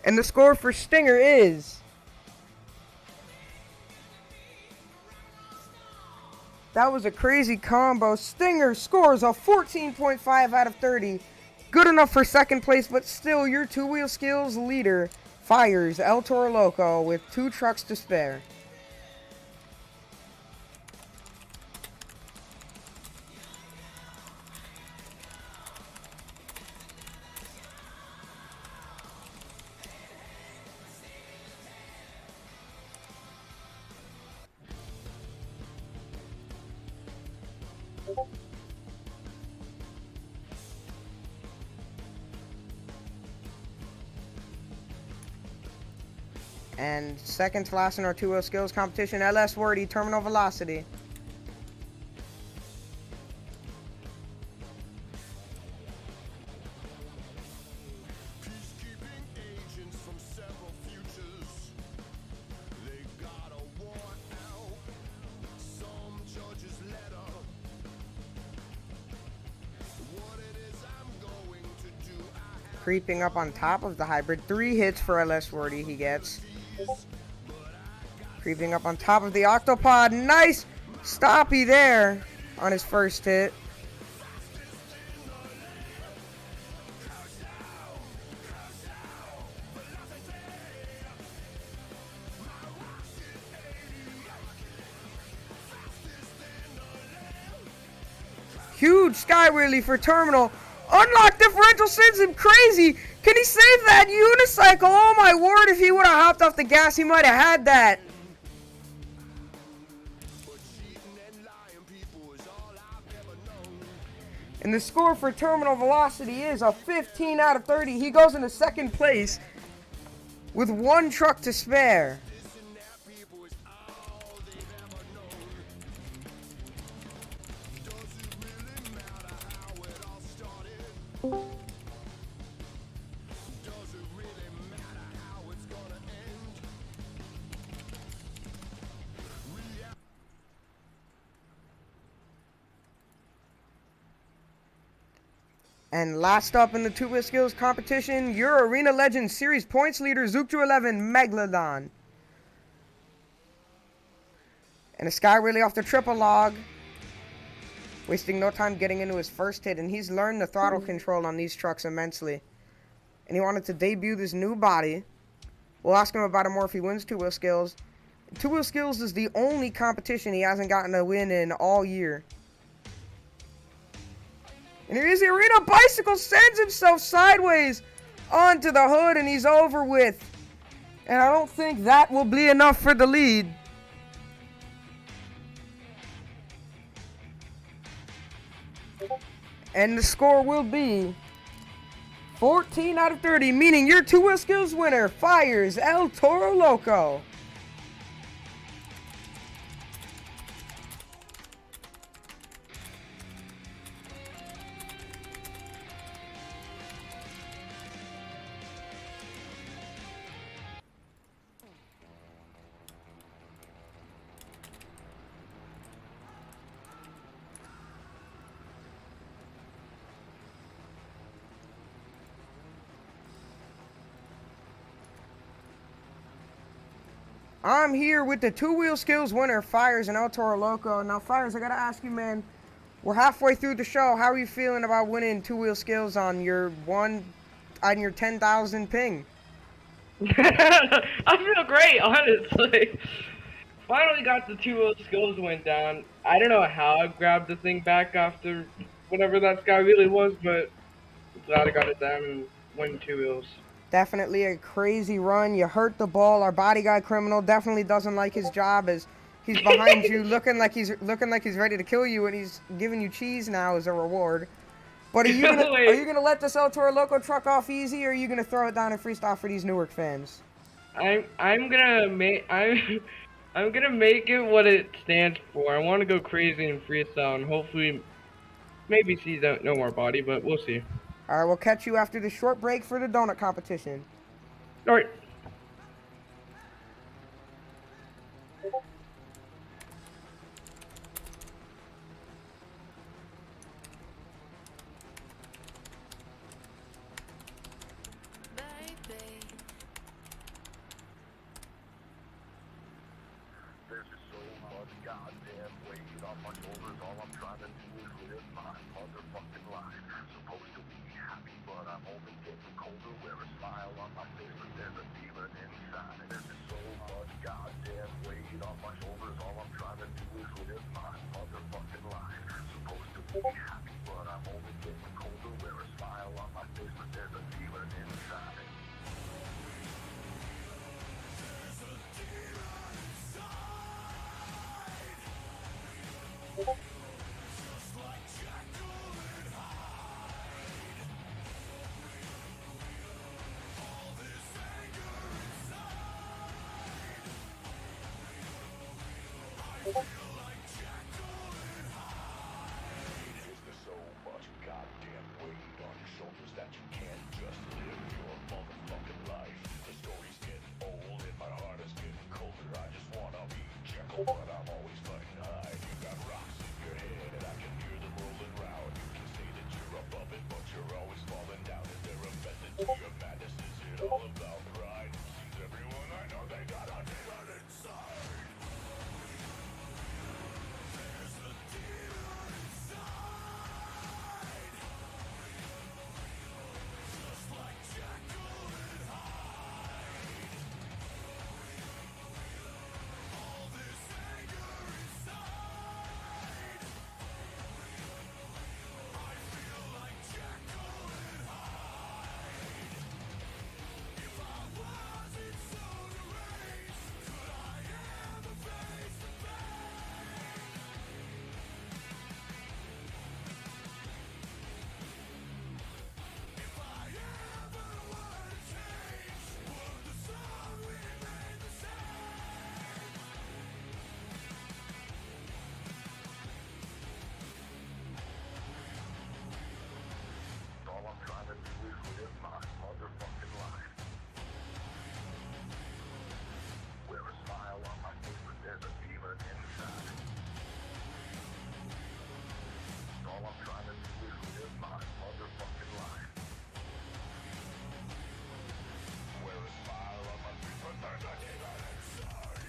S2: And the score for Stinger is that was a crazy combo. Stinger scores a 14.5 out of 30. Good enough for second place, but still your two-wheel skills leader fires El Toro Loco with 2 trucks to spare. And second to last in our two-wheel skills competition, LS Wordy, Terminal Velocity. Creeping up on top of the hybrid. 3 hits for LS Wordy he gets. Creeping up on top of the Octopod. Nice stoppy there on his first hit. Huge sky wheelie for Terminal. Unlock differential sends him crazy. Can he save that unicycle? Oh my word, if he would have hopped off the gas, he might have had that. And the score for Terminal Velocity is a 15 out of 30. He goes into second place with 1 truck to spare. And last up in the two-wheel skills competition, your Arena Legends Series points leader, Zookju 11 Megalodon. And a sky wheelie off the triple log. Wasting no time getting into his first hit, and he's learned the throttle control on these trucks immensely. And he wanted to debut this new body. We'll ask him about it more if he wins two-wheel skills. Two-wheel skills is the only competition he hasn't gotten a win in all year. And here is the Arena Bicycle, sends himself sideways onto the hood, and he's over with. And I don't think that will be enough for the lead. And the score will be 14 out of 30, meaning your two-wheel skills winner fires El Toro Loco. I'm here with the two-wheel skills winner, Fires and El Toro Loco. Now, Fires, I gotta ask you, man, we're halfway through the show. How are you feeling about winning two-wheel skills on your 10,000 ping?
S7: I feel great, honestly. Finally got the two-wheel skills win down. I don't know how I grabbed the thing back after whatever that sky really was, but I'm glad I got it down and won two wheels.
S2: Definitely a crazy run. You hurt the ball. Our body guy criminal definitely doesn't like his job as he's behind you, looking like he's ready to kill you, and he's giving you cheese now as a reward. But are you gonna let this El Toro Loco truck off easy, or are you gonna throw it down and freestyle for these Newark fans?
S7: I'm gonna make it what it stands for. I want to go crazy and freestyle, and hopefully, maybe see no more body, but we'll see.
S2: All right, we'll catch you after the short break for the donut competition.
S7: All right.
S10: There's just so much goddamn weight on my shoulders. All I'm trying to do is live my motherfucking life. Supposed to be happy, but I'm only getting colder. Wear a smile on my face, but there's a demon inside. There's just so much goddamn weight on my shoulders. All I'm trying to do is live my motherfucking life. Supposed to be happy, but I'm only getting colder. Wear a smile on my face, but there's a demon inside. Is there so much goddamn weight on your shoulders that you can't just live your motherfucking life? The story's getting old and my heart is getting colder. I just wanna be Jekyll, but I'm always fighting high. You got rocks in your head and I can hear them rolling round. You can say that you're above it, but you're always falling down. Is there a method to your madness? Is it all about pride? Seems everyone I know, they got a demon inside. There's a demon inside. Just like Jekyll and Hyde. All this anger inside. I feel like Jekyll and Hyde. If I wasn't so deranged, could I ever face the pain? If I ever were to change, would the song remain the same? All I'm trying to do is live my motherfucking life. Wear a smile on my face, but there's a demon inside. All I'm trying to do is live my motherfucking life. Wear a smile on my face, but there's a demon inside.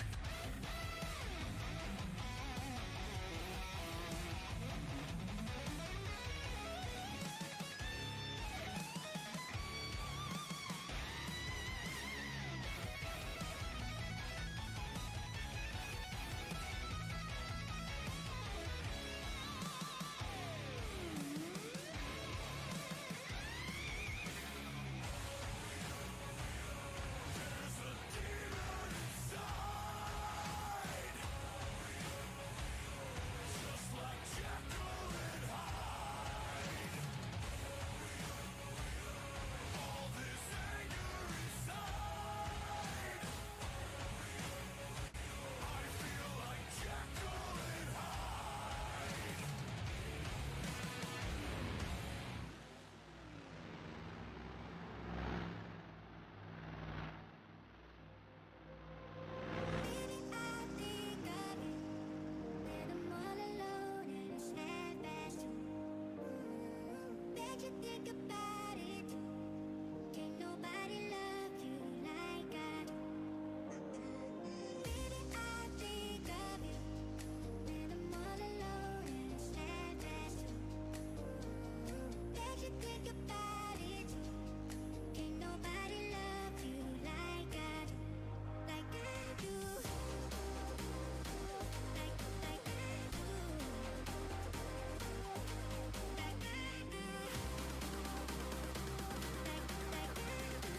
S8: Think about it. Can't nobody love you like I do. Baby, I think of you when I'm all alone and it's sad fast too. Bet you think about it. Can't nobody love you like I do. Like I do. Like I do. Like I do. Like I do.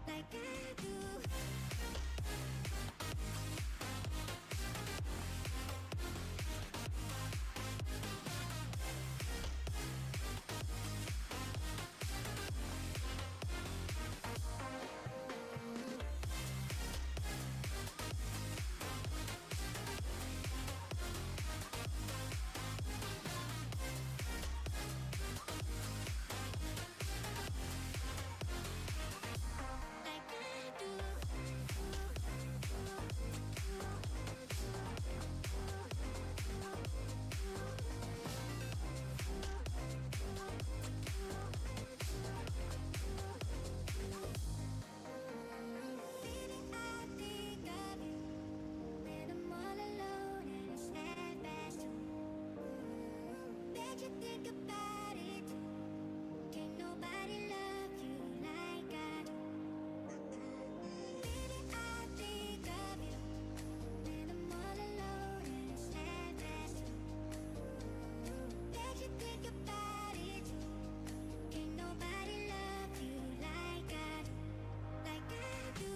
S8: Like I do. Baby, I think of you when I'm all alone and it's sad fast too. Bet you think about it. Can't nobody love you like I do. Baby, I think of you when I'm all alone and it's sad fast too. Bet you think about it. Can't nobody love you like I do. Like I do.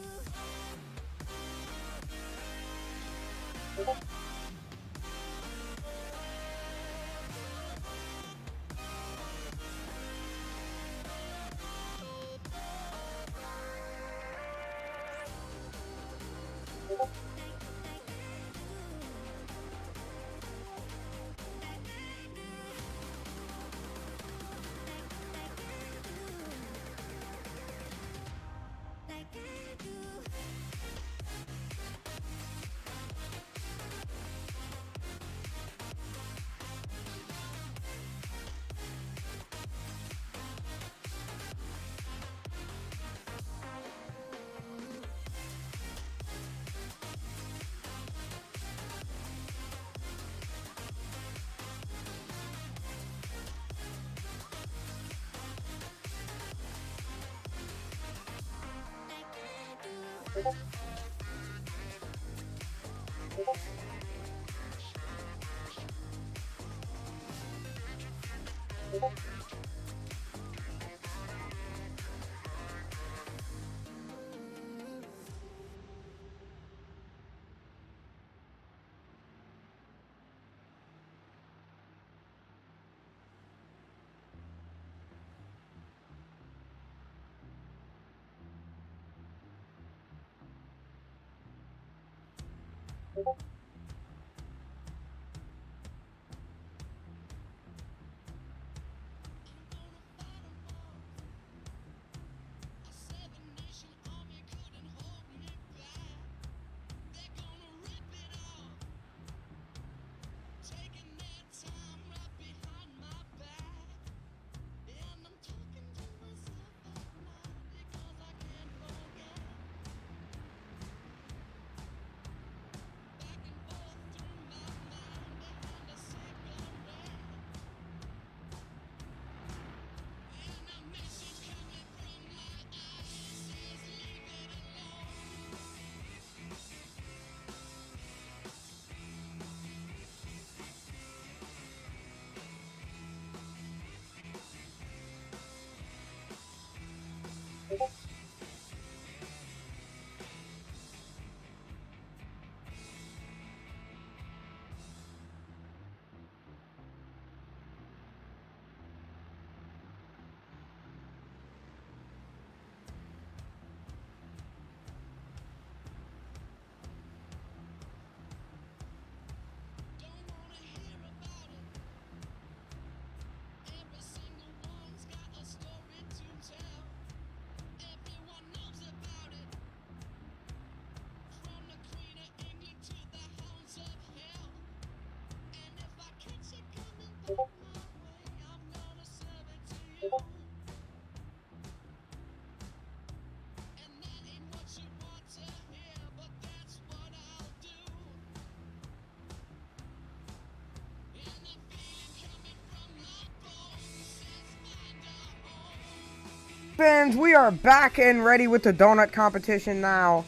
S2: Fans, we are back and ready with the donut competition now.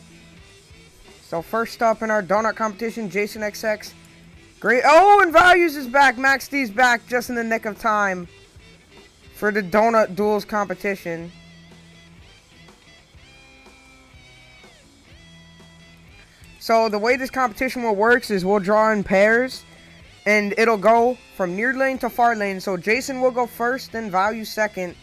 S2: So first up in our donut competition, Jason XX. Great. Oh, and Values is back. Max D's back just in the nick of time for the donut duels competition. So the way this competition will works is we'll draw in pairs, and it'll go from near lane to far lane. So Jason will go first, then Value second.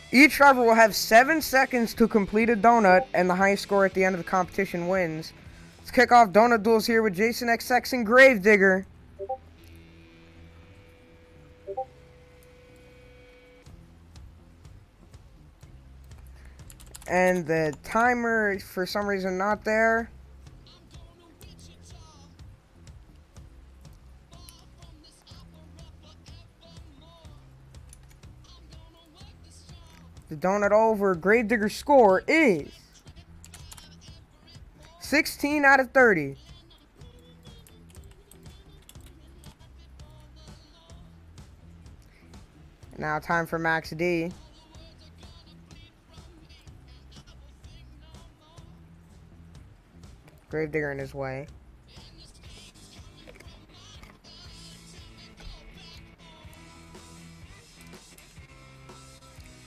S2: Each driver will have 7 seconds to complete a donut, and the highest score at the end of the competition wins. Let's kick off donut duels here with Jason XX and Gravedigger. And the timer, for some reason, not there. The donut over. Gravedigger's score is 16 out of 30. Now time for Max D. Gravedigger in his way.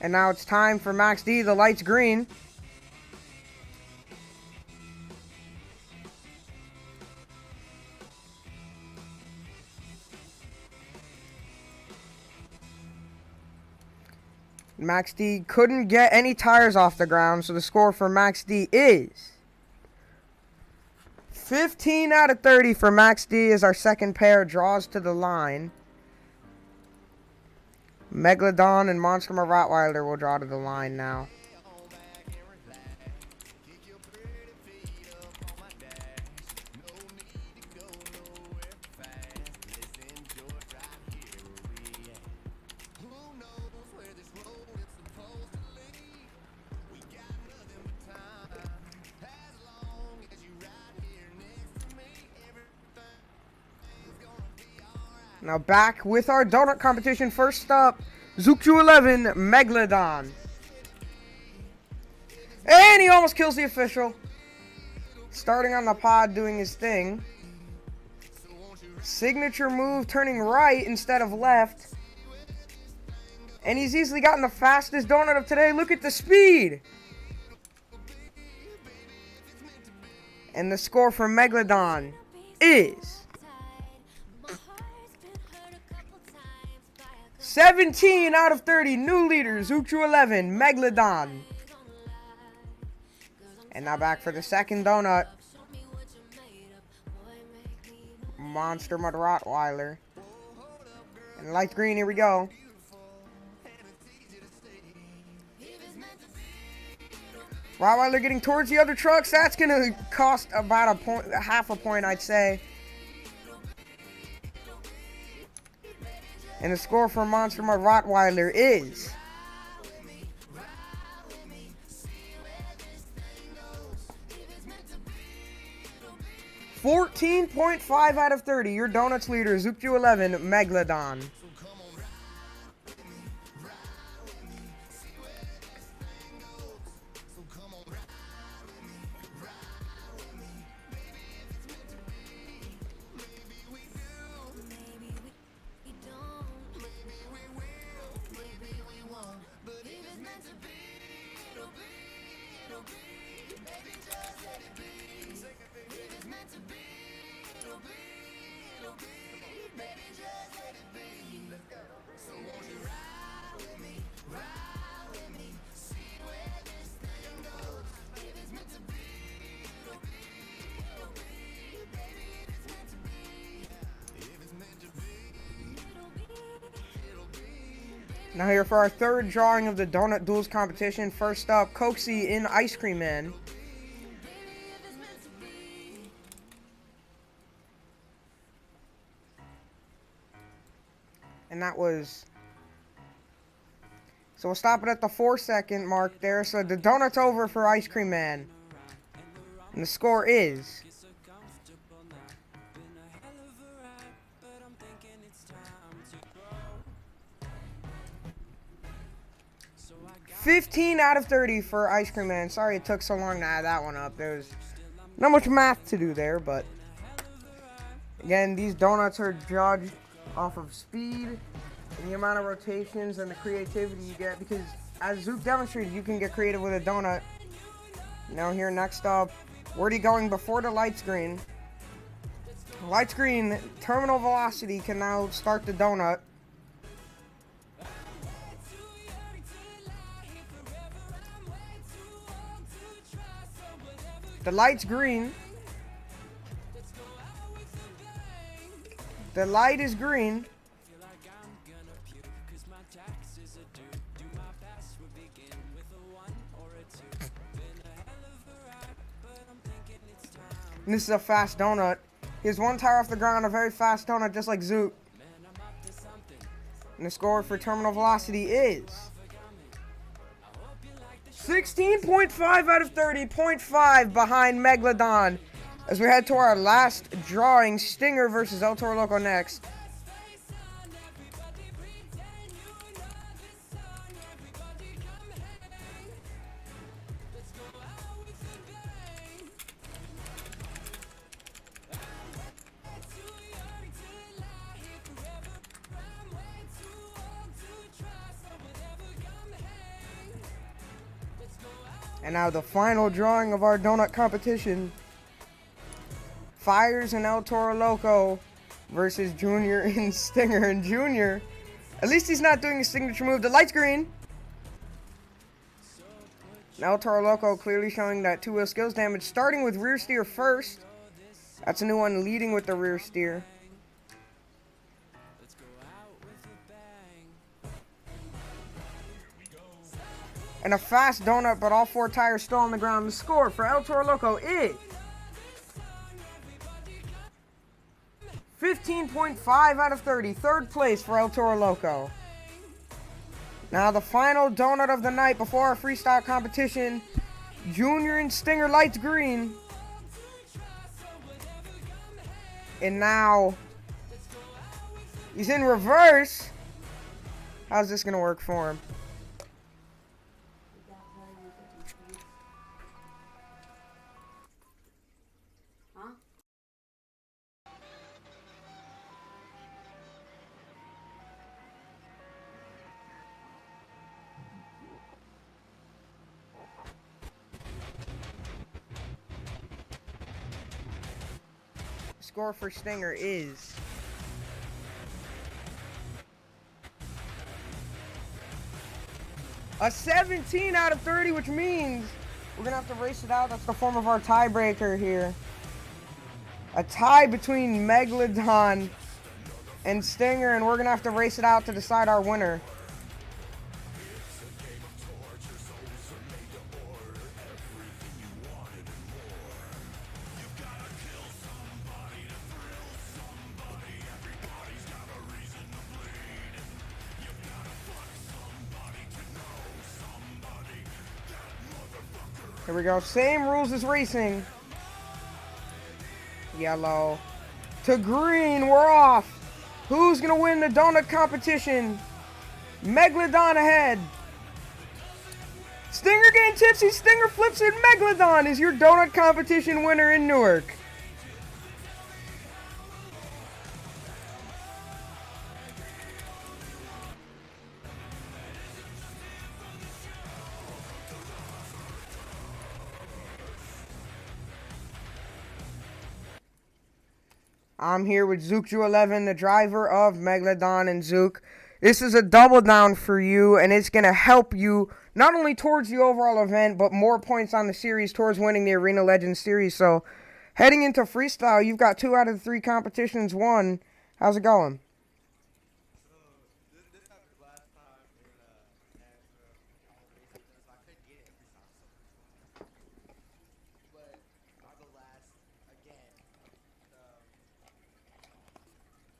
S2: And now it's time for Max D. The light's green. Max D couldn't get any tires off the ground, so the score for Max D is 15 out of 30 for Max D as our second pair draws to the line. Megalodon and Monster Rottweiler will draw to the line now. Now back with our donut competition. First up, Zookju 11, Megalodon. And he almost kills the official. Starting on the pod, doing his thing. Signature move, turning right instead of left. And he's easily gotten the fastest donut of today. Look at the speed. And the score for Megalodon is 17 out of 30. New leader, Zookju 11, Megalodon. And now back for the second donut. Monster Mud Rottweiler. And light green, here we go. Rottweiler getting towards the other trucks. That's going to cost about a point, half a point, I'd say. And the score for Monster Mud Rottweiler is 14.5 out of 30. Your donuts leader, Zookju 11, Megalodon. Now here for our third drawing of the Donut Duels competition. First up, Coxie in Ice Cream Man. And that was... So we'll stop it at the 4-second mark there. So the donut's over for Ice Cream Man. And the score is 15 out of 30 for Ice Cream Man. Sorry it took so long to add that one up. There was not much math to do there, but again, these donuts are judged off of speed and the amount of rotations and the creativity you get, because as Zook demonstrated, you can get creative with a donut. Now here next up, Wordy going before the lights green. Lights green, terminal velocity can now start the donut. The light's green. The light is green. And this is a fast donut. Here's one tire off the ground, a very fast donut, just like Zook. And the score for terminal velocity is 16.5 out of 30, 0.5 behind Megalodon. As we head to our last drawing, Stinger versus El Toro Loco next. And now the final drawing of our donut competition. Fires and El Toro Loco versus Junior and Stinger. And Junior, at least he's not doing a signature move. The light's green. And El Toro Loco clearly showing that two-wheel skills damage. Starting with rear steer first. That's a new one, leading with the rear steer. And a fast donut, but all 4 tires still on the ground. The score for El Toro Loco is 15.5 out of 30. Third place for El Toro Loco. Now the final donut of the night before our freestyle competition. Junior and Stinger lights green. And now he's in reverse. How's this gonna work for him? Score for Stinger is a 17 out of 30, which means we're gonna have to race it out. That's the form of our tiebreaker here. A tie between Megalodon and Stinger, and we're gonna have to race it out to decide our winner. Here we go. Same rules as racing. Yellow to green. We're off. Who's going to win the donut competition? Megalodon ahead. Stinger getting tipsy. Stinger flips it. Megalodon is your donut competition winner in Newark. I'm here with Zook11, the driver of Megalodon. And Zook, this is a double down for you, and it's going to help you not only towards the overall event, but more points on the series towards winning the Arena Legends series. So, heading into freestyle, you've got 2 out of the 3 competitions won. How's it going?
S3: This happened last time in Nashville. So I couldn't get it in freestyle. But I'll go last again.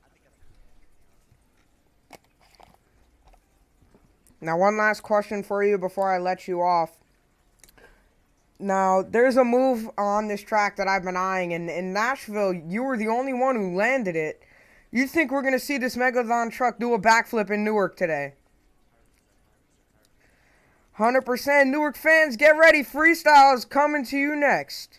S3: I think that's
S2: Now, one last question for you before I let you off. Now, there's a move on this track that I've been eyeing, and in Nashville, you were the only one who landed it. You think we're going to see this Megalodon truck do a backflip in Newark today? 100%. Newark fans, get ready. Freestyle is coming to you next.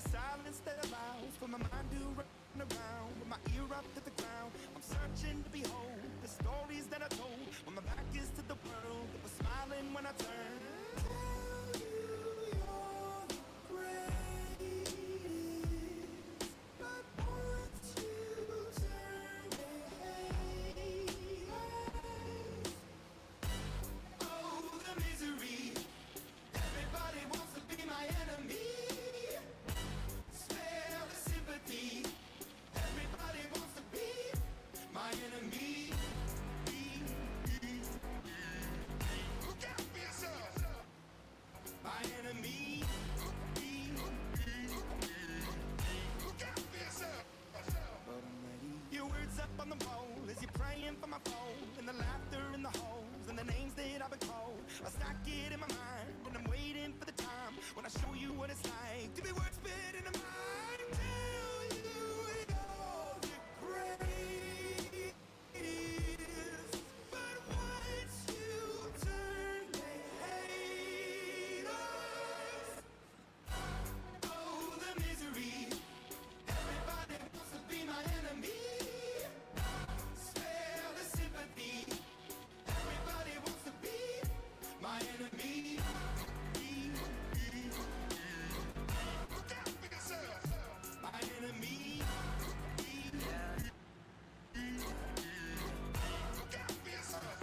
S1: the silence that allows for my mind to run around with my ear up to the ground. I'm searching to behold the stories that I told when my back is to the world that was smiling when I turned. Tell you you're the greatest, but once you turn, they hate us. Oh, the misery. Everybody wants to be my enemy. Spare the sympathy. Everybody wants to be my enemy. Look out for yourself. My enemy. Look out for yourself. Your words up on the wall as you're praying for my phone, and the laughter in the holes and the names that I've been called. I stack it in my mind and I'm waiting for the time when I show you what it's like to be words spit in a mind. Tell you you're the greatest, but once you turn, they hate us. Oh, the misery. Everybody wants to be my enemy. Spare the sympathy. Everybody wants to be my enemy. Look out for yourself. My enemy. Look out for yourself.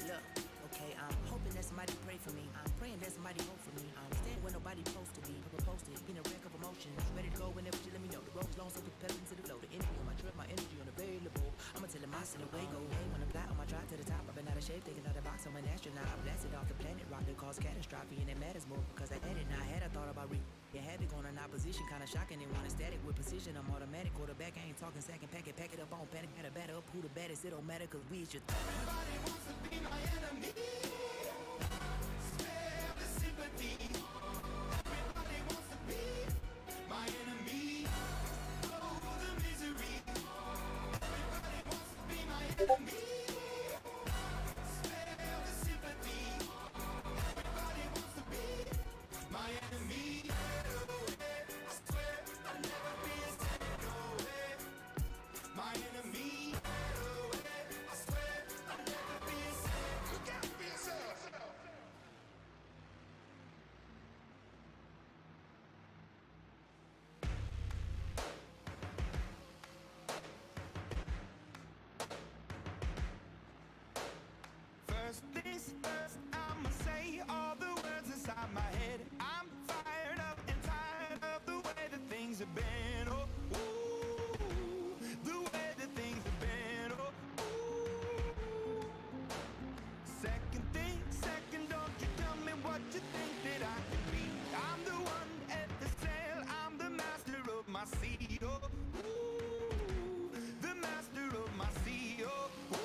S11: Look, okay, I'm hoping that somebody pray for me. I'm praying that somebody hope for me. I'm standing where nobody supposed to be. Posted, been a wreck of emotions. Ready to go whenever you let me know. The road's long, so propelling to the flow. The energy on my trip, my energy unavailable. I'ma tell him I send away, go away. When I'm fly on my drive to the top, I've been out of shape, taking out the box. I'm an astronaut. I blasted off the planet, rock that caused catastrophe, and it matters more because I had it. Now I had a thought about you had it going in opposition, kinda shocking and wanting static with precision. I'm automatic, quarterback. I ain't talking second packet, pack it up on panic, gotta batter up who the baddest. It don't matter, cause we is your
S1: Everybody wants to be my enemy. Spare the sympathy. Everybody wants to be my enemy. Oh, the misery. Everybody wants to be my enemy. Spare the sympathy. Everybody wants to be my enemy. I swear I'll never be as dead, no way. My enemy. I swear I'll never be as sad. Look out for yourself. First things first, I'ma say all the words inside my head. I'm fired up and tired of the way that things have been. Oh, ooh, the way that things have been. Oh, ooh. Second thing, second, don't you tell me what you think that I can be. I'm the one at the sail, I'm the master of my sea. Oh, ooh, the master of my sea. Oh, ooh.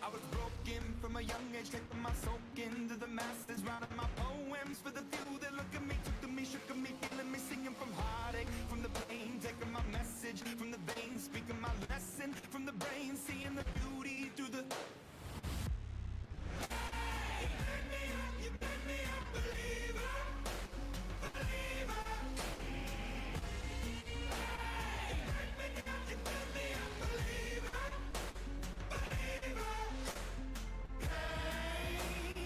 S1: I was broken from a young age, taking my soak into the masses, writing my poems for the few that look at me, took to me, shook at me, feeling me, singing from heartache, from the pain, taking my message from the veins, speaking my lesson from the brain, seeing the beauty through the. Hey, you made me a believer, believer. Hey, you made me a believer, believer. Hey,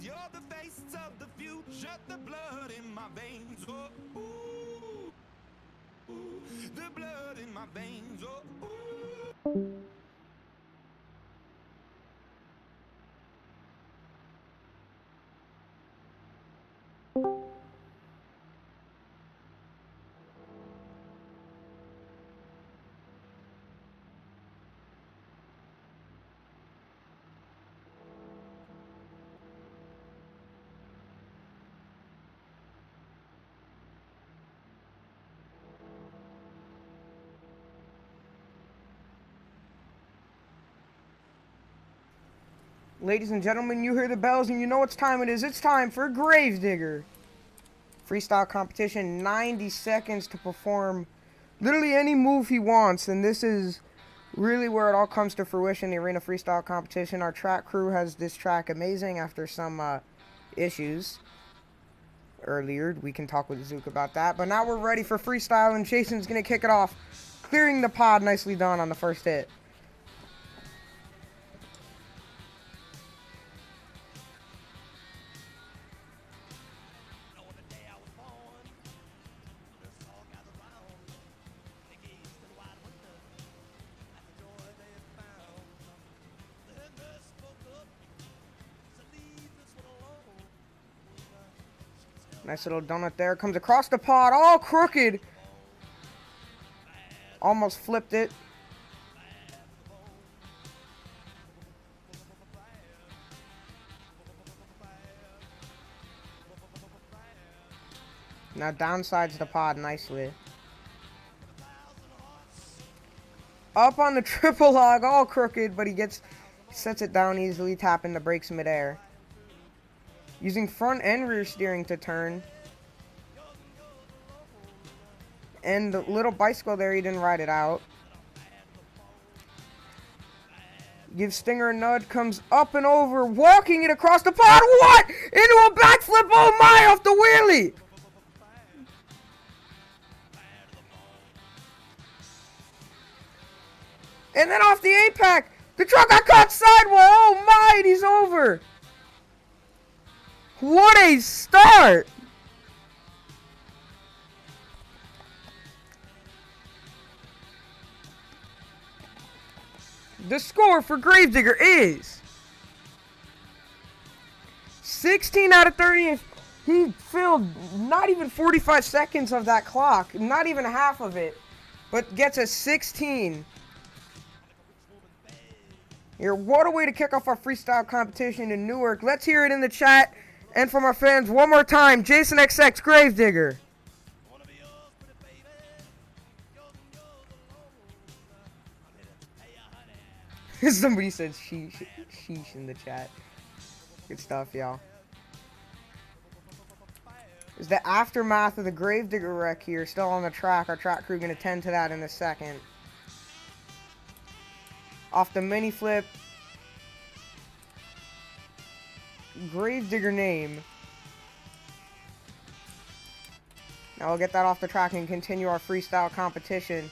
S1: you're the face of the future, the blood in my veins. Oh, ooh, ooh, the blood in my veins. Oh, ooh.
S2: Ladies and gentlemen, you hear the bells and you know what time it is. It's time for Gravedigger. Freestyle competition, 90 seconds to perform literally any move he wants. And this is really where it all comes to fruition, the arena freestyle competition. Our track crew has this track amazing after some issues earlier. We can talk with Zook about that. But now we're ready for freestyle and Jason's going to kick it off. Clearing the pod, nicely done on the first hit. Nice little donut there. Comes across the pod, all crooked. Almost flipped it. Now downsides the pod nicely. Up on the triple log, all crooked, but he sets it down easily, tapping the brakes midair. Using front and rear steering to turn. And the little bicycle there, he didn't ride it out. Gives Stinger a nudge, comes up and over, walking it across the pod. What? Into a backflip, oh my, off the wheelie. And then off the 8-pack, the truck got caught sidewall. Oh my, and he's over. What a start! The score for Gravedigger is 16 out of 30. He filled not even 45 seconds of that clock, not even half of it, but gets a 16. Here, what a way to kick off our freestyle competition in Newark. Let's hear it in the chat. And from our fans, one more time, Jason XX, Gravedigger. Somebody said sheesh in the chat. Good stuff, y'all. Is the aftermath of the Gravedigger wreck here still on the track? Our track crew gonna tend to that in a second. Off the mini flip. Gravedigger name. Now we'll get that off the track and continue our freestyle competition.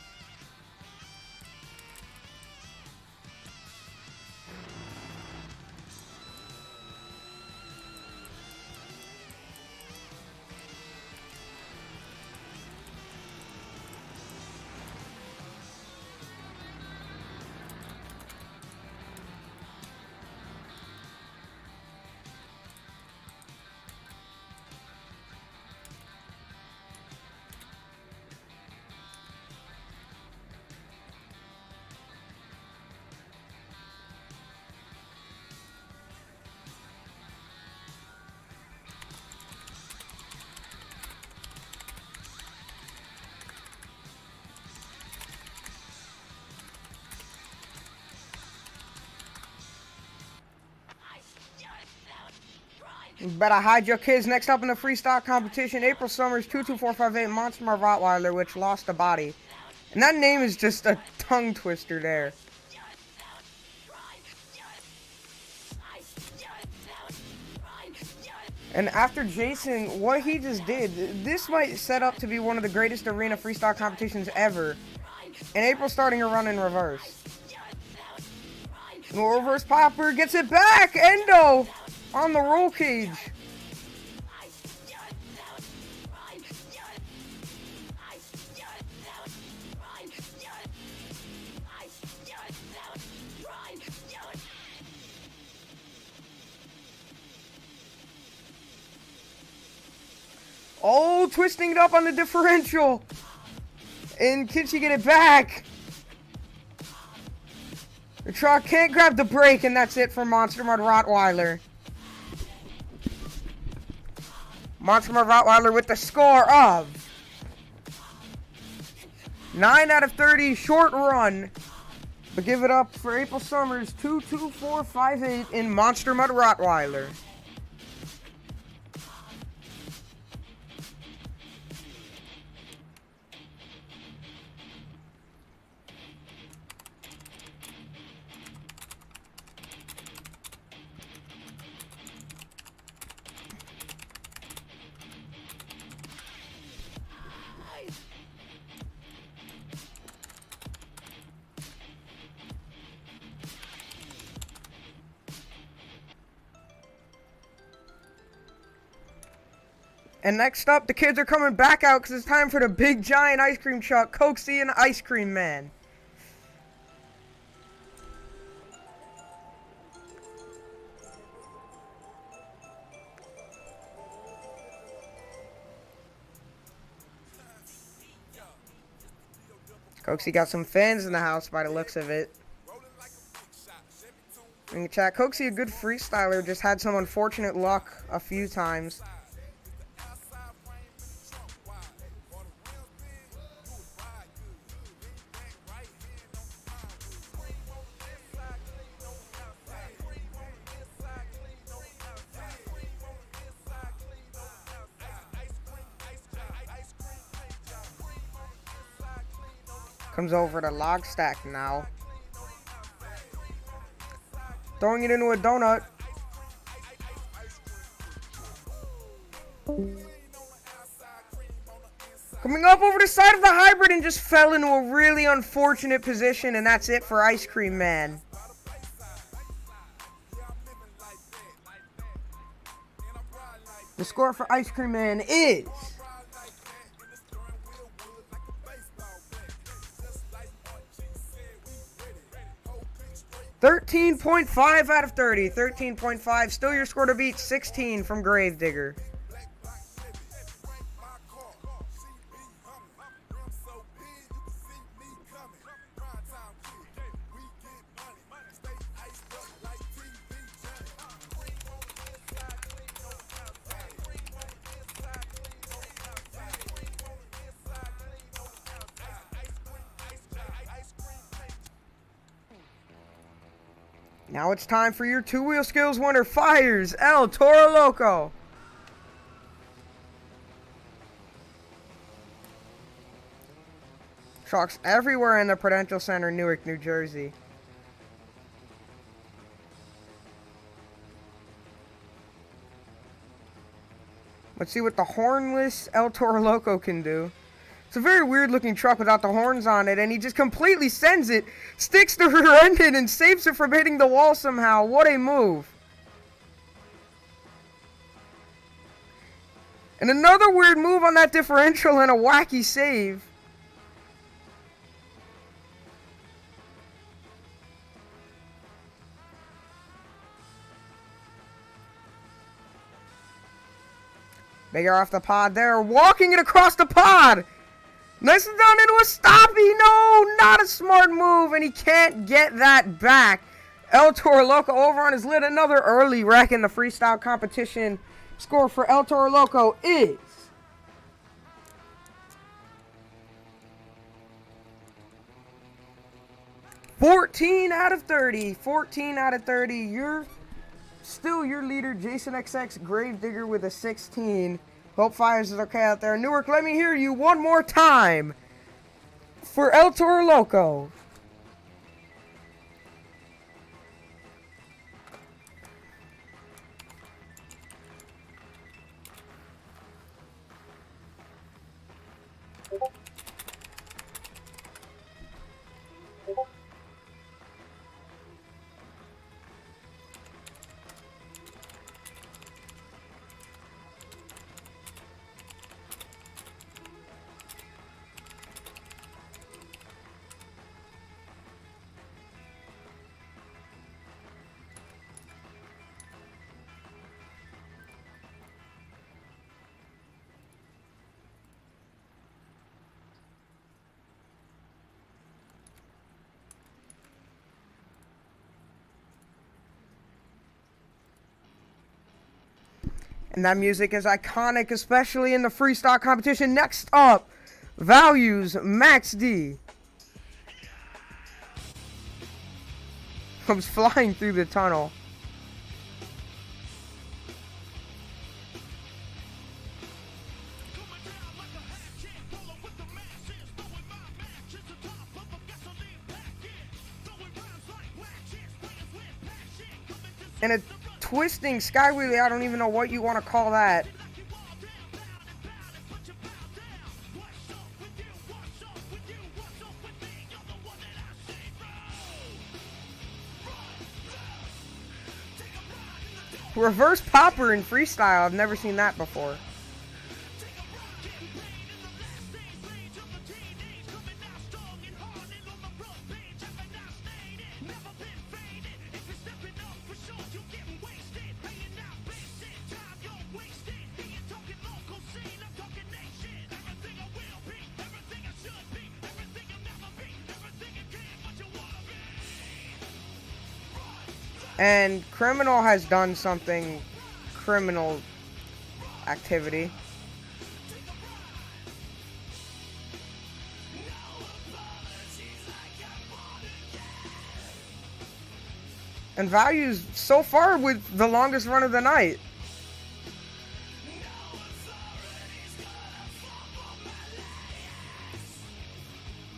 S2: You better hide your kids. Next up in the freestyle competition, April Summers 22458 Monster Rottweiler, which lost a body. And that name is just a tongue twister there. And after Jason, what he just did, this might set up to be one of the greatest arena freestyle competitions ever. And April starting her run in reverse. No reverse popper, gets it back, Endo. on the roll cage. Oh, twisting it up on the differential. And can she get it back? The truck can't grab the brake, and that's it for Monster Mud Rottweiler. Monster Mud Rottweiler with the score of 9 out of 30, short run. But give it up for April Summers, 22458 in Monster Mud Rottweiler. And next up, the kids are coming back out because it's time for the big giant ice cream truck, Coaxy and Ice Cream Man. Coaxy got some fans in the house by the looks of it. In the chat, Coaxy, a good freestyler, just had some unfortunate luck a few times. Comes over to log stack now. Throwing it into a donut. Coming up over the side of the hybrid and just fell into a really unfortunate position, and that's it for Ice Cream Man. The score for Ice Cream Man is 13.5 out of 30. 13.5. Still your score to beat. 16 from Gravedigger. Now it's time for your two-wheel skills winner, Fires El Toro Loco. Trucks everywhere in the Prudential Center, Newark, New Jersey. Let's see what the hornless El Toro Loco can do. It's a very weird looking truck without the horns on it, and he just completely sends it, sticks the rear end in, and saves it from hitting the wall somehow. What a move. And another weird move on that differential and a wacky save. Bigger off the pod there, walking it across the pod. Nice and down into a stoppie. No, not a smart move, and he can't get that back. El Toro Loco over on his lid. Another early wreck in the freestyle competition. Score for El Toro Loco is 14 out of 30. 14 out of 30. You're still your leader, Jason XX Gravedigger with a 16. Hope Fires is okay out there. Newark, let me hear you one more time for El Toro Loco. And that music is iconic, especially in the freestyle competition. Next up, Values, Max D. Comes flying through the tunnel. And a twisting sky wheelie, I don't even know what you want to call that. Reverse popper in freestyle, I've never seen that before. And Criminal has done something criminal activity. And Values so far with the longest run of the night.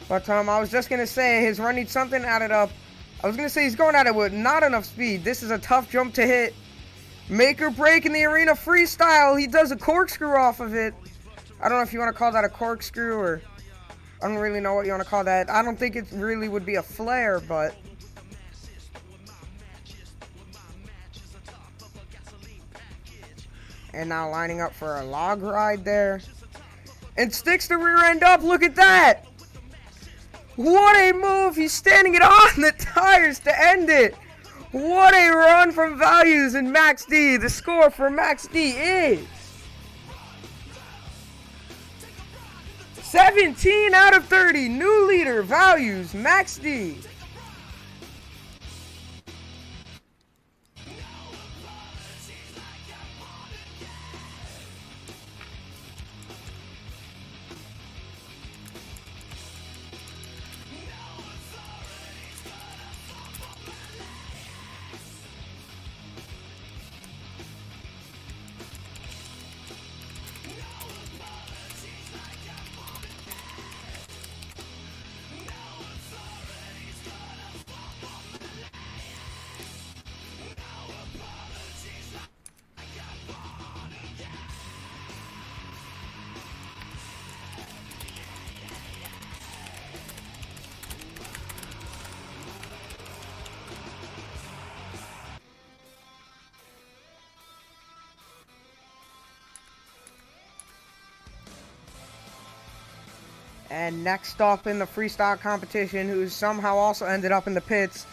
S2: But I was just gonna say his run needs something added up. I was going to say he's going at it with not enough speed. This is a tough jump to hit. Make or break in the arena freestyle. He does a corkscrew off of it. I don't know if you want to call that a corkscrew or... I don't really know what you want to call that. I don't think it really would be a flare, but... And now lining up for a log ride there. And sticks the rear end up. Look at that! What a move! He's standing it on the tires to end it! What a run from Values and Max D! The score for Max D is 17 out of 30. New leader, Values, Max D. And next up in the freestyle competition, who somehow also ended up in the pits,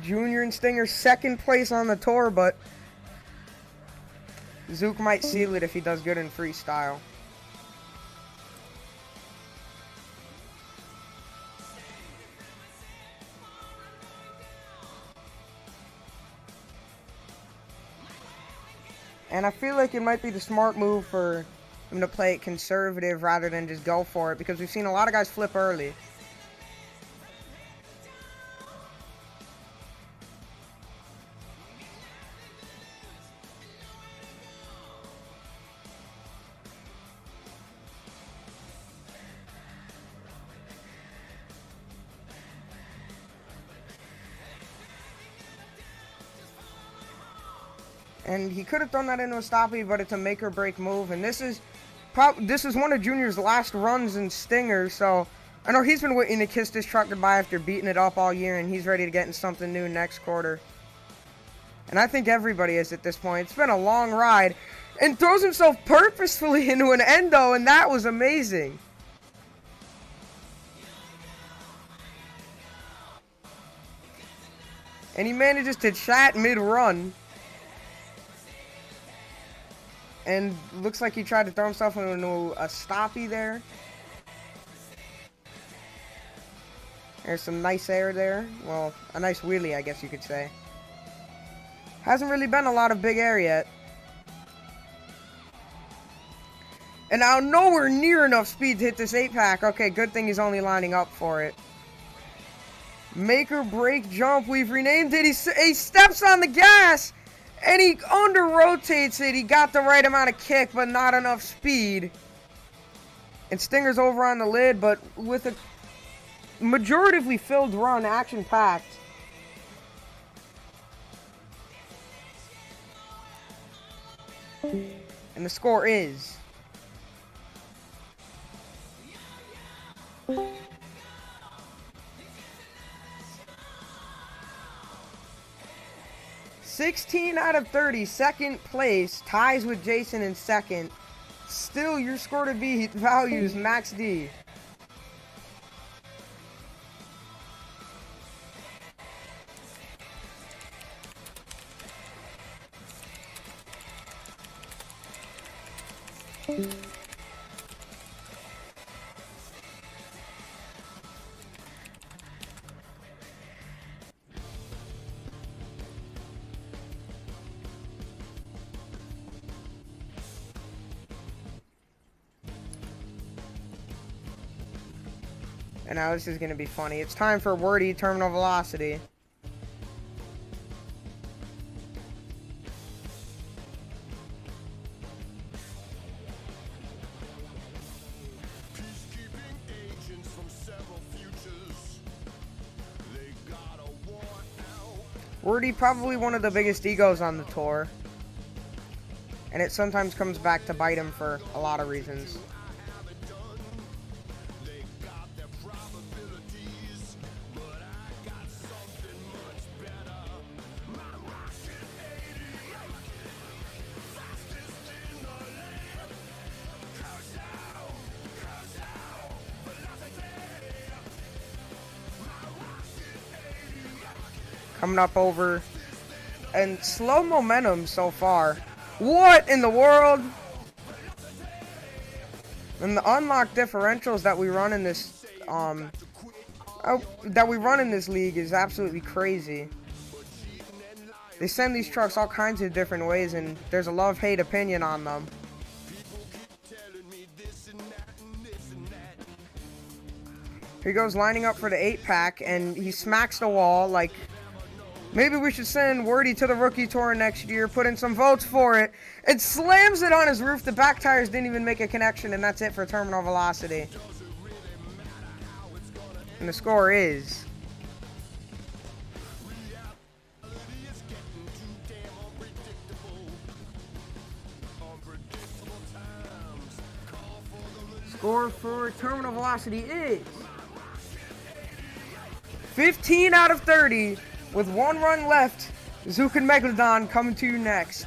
S2: Junior and Stinger, second place on the tour, but Zook might seal it if he does good in freestyle. And I feel like it might be the smart move for him to play it conservative rather than just go for it, because we've seen a lot of guys flip early. And he could have thrown that into a stoppie, but it's a make or break move. And this is one of Junior's last runs in Stinger, so I know he's been waiting to kiss this truck goodbye after beating it up all year, and he's ready to get in something new next quarter. And I think everybody is at this point. It's been a long ride. And throws himself purposefully into an endo, and that was amazing. And he manages to chat mid-run. And looks like he tried to throw himself into a stoppie there. There's some nice air there. Well, a nice wheelie, I guess you could say. Hasn't really been a lot of big air yet. And now nowhere near enough speed to hit this 8-pack. Okay, good thing he's only lining up for it. Make or break jump. We've renamed it. He steps on the gas. And he under-rotates it. He got the right amount of kick, but not enough speed. And Stinger's over on the lid, but with a majoritively filled run, action-packed. And the score is 16 out of 30, second place, ties with Jason in second. Still, your score to beat values Max D. And now this is going to be funny. It's time for Wordy Terminal Velocity. Wordy probably one of the biggest egos on the tour. And it sometimes comes back to bite him for a lot of reasons. Coming up over, and slow momentum so far. What in the world? And the unlocked differentials that we run in this, league is absolutely crazy. They send these trucks all kinds of different ways, and there's a love-hate opinion on them. Here he goes lining up for the 8-pack, and he smacks the wall like, maybe we should send Wordy to the rookie tour next year, put in some votes for it, and slams it on his roof. The back tires didn't even make a connection, and that's it for terminal velocity. And the score is 15 out of 30. With one run left, Zook and Megalodon coming to you next.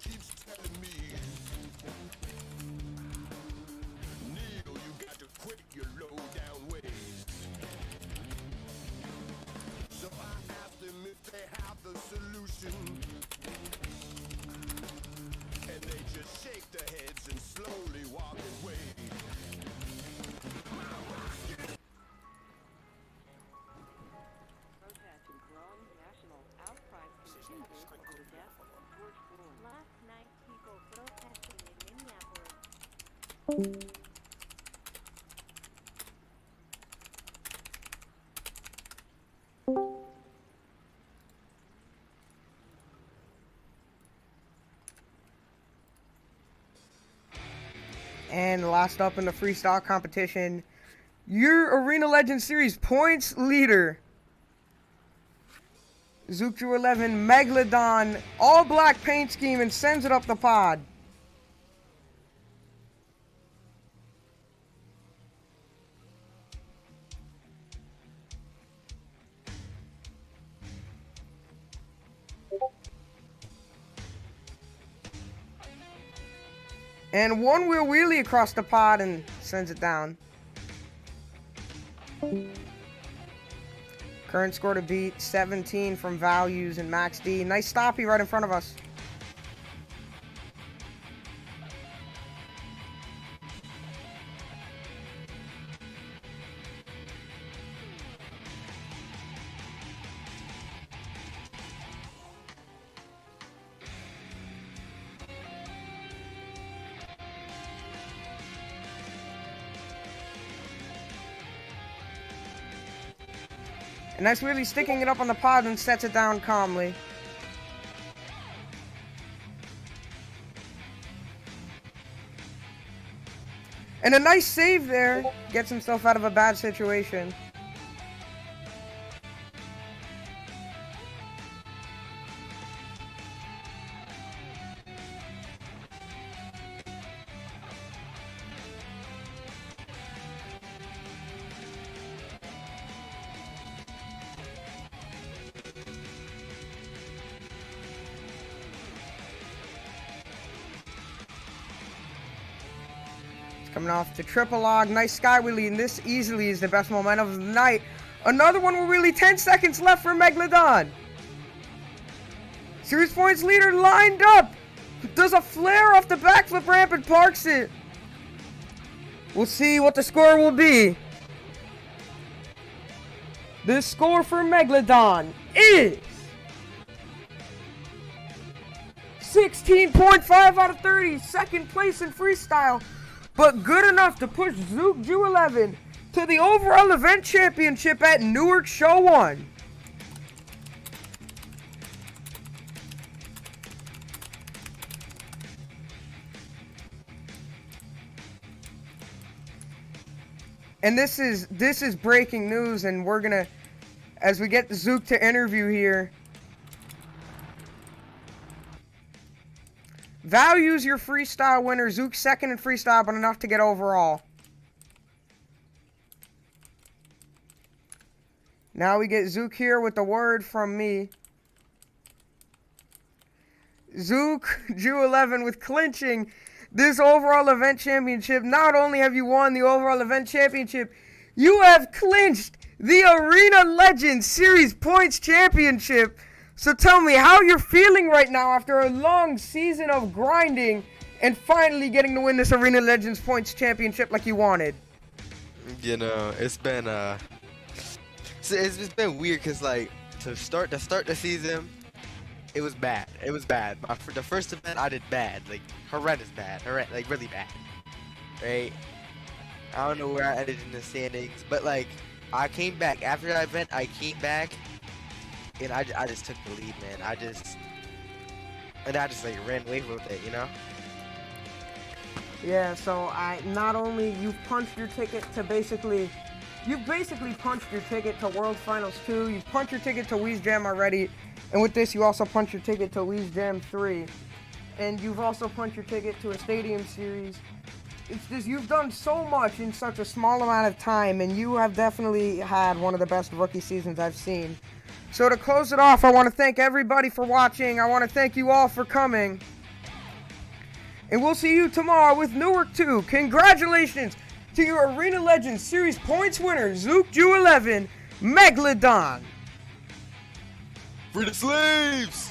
S10: Keeps telling me, Neil, you got to quit your low down ways. So I asked them if they have the solution, and they just shake their heads and slowly walk away.
S12: Protesting growing national outcry continues over the death of George Floyd. Last night, people protesting in Minneapolis.
S2: And last up in the freestyle competition, your Arena Legends Series points leader, Zook Drew 11 Megalodon, all black paint scheme, and sends it up the pod. And one wheel wheelie across the pod and sends it down. Current score to beat, 17 from Values and Max D. Nice stoppie right in front of us. And that's really sticking it up on the pod and sets it down calmly. And a nice save there. Gets himself out of a bad situation. Coming off the triple log, nice sky wheelie, and this easily is the best momentum of the night. Another one with really 10 seconds left for Megalodon. Series points leader lined up. Does a flare off the backflip ramp and parks it. We'll see what the score will be. The score for Megalodon is 16.5 out of 30. Second place in freestyle. But good enough to push Zook Jew 11 to the overall event championship at Newark Show 1. And this is breaking news, and we're gonna, as we get Zook to interview here. Values your freestyle winner. Zook second in freestyle, but enough to get overall. Now we get Zook here with the word from me. Zook, Jew 11 with clinching this overall event championship. Not only have you won the overall event championship, you have clinched the Arena Legends Series Points Championship. So tell me how you're feeling right now after a long season of grinding and finally getting to win this Arena Legends Points Championship like you wanted.
S3: You know, it's been weird because like to start the season, it was bad. It was bad. The first event I did bad, like horrendous bad, like really bad. Right? I don't know where I ended in the standings, but like I came back after that event. I came back. And I just took the lead, man. I just like ran away with it, you know?
S2: Yeah, so not only you've punched your ticket to you've basically punched your ticket to World Finals 2, you've punched your ticket to Weez Jam already, and with this you also punched your ticket to Weez Jam 3. And you've also punched your ticket to a Stadium Series. It's just, you've done so much in such a small amount of time, and you have definitely had one of the best rookie seasons I've seen. So to close it off, I want to thank everybody for watching. I want to thank you all for coming. And we'll see you tomorrow with Newark 2. Congratulations to your Arena Legends Series Points winner, Zook Jew 11, Megalodon.
S3: For the slaves!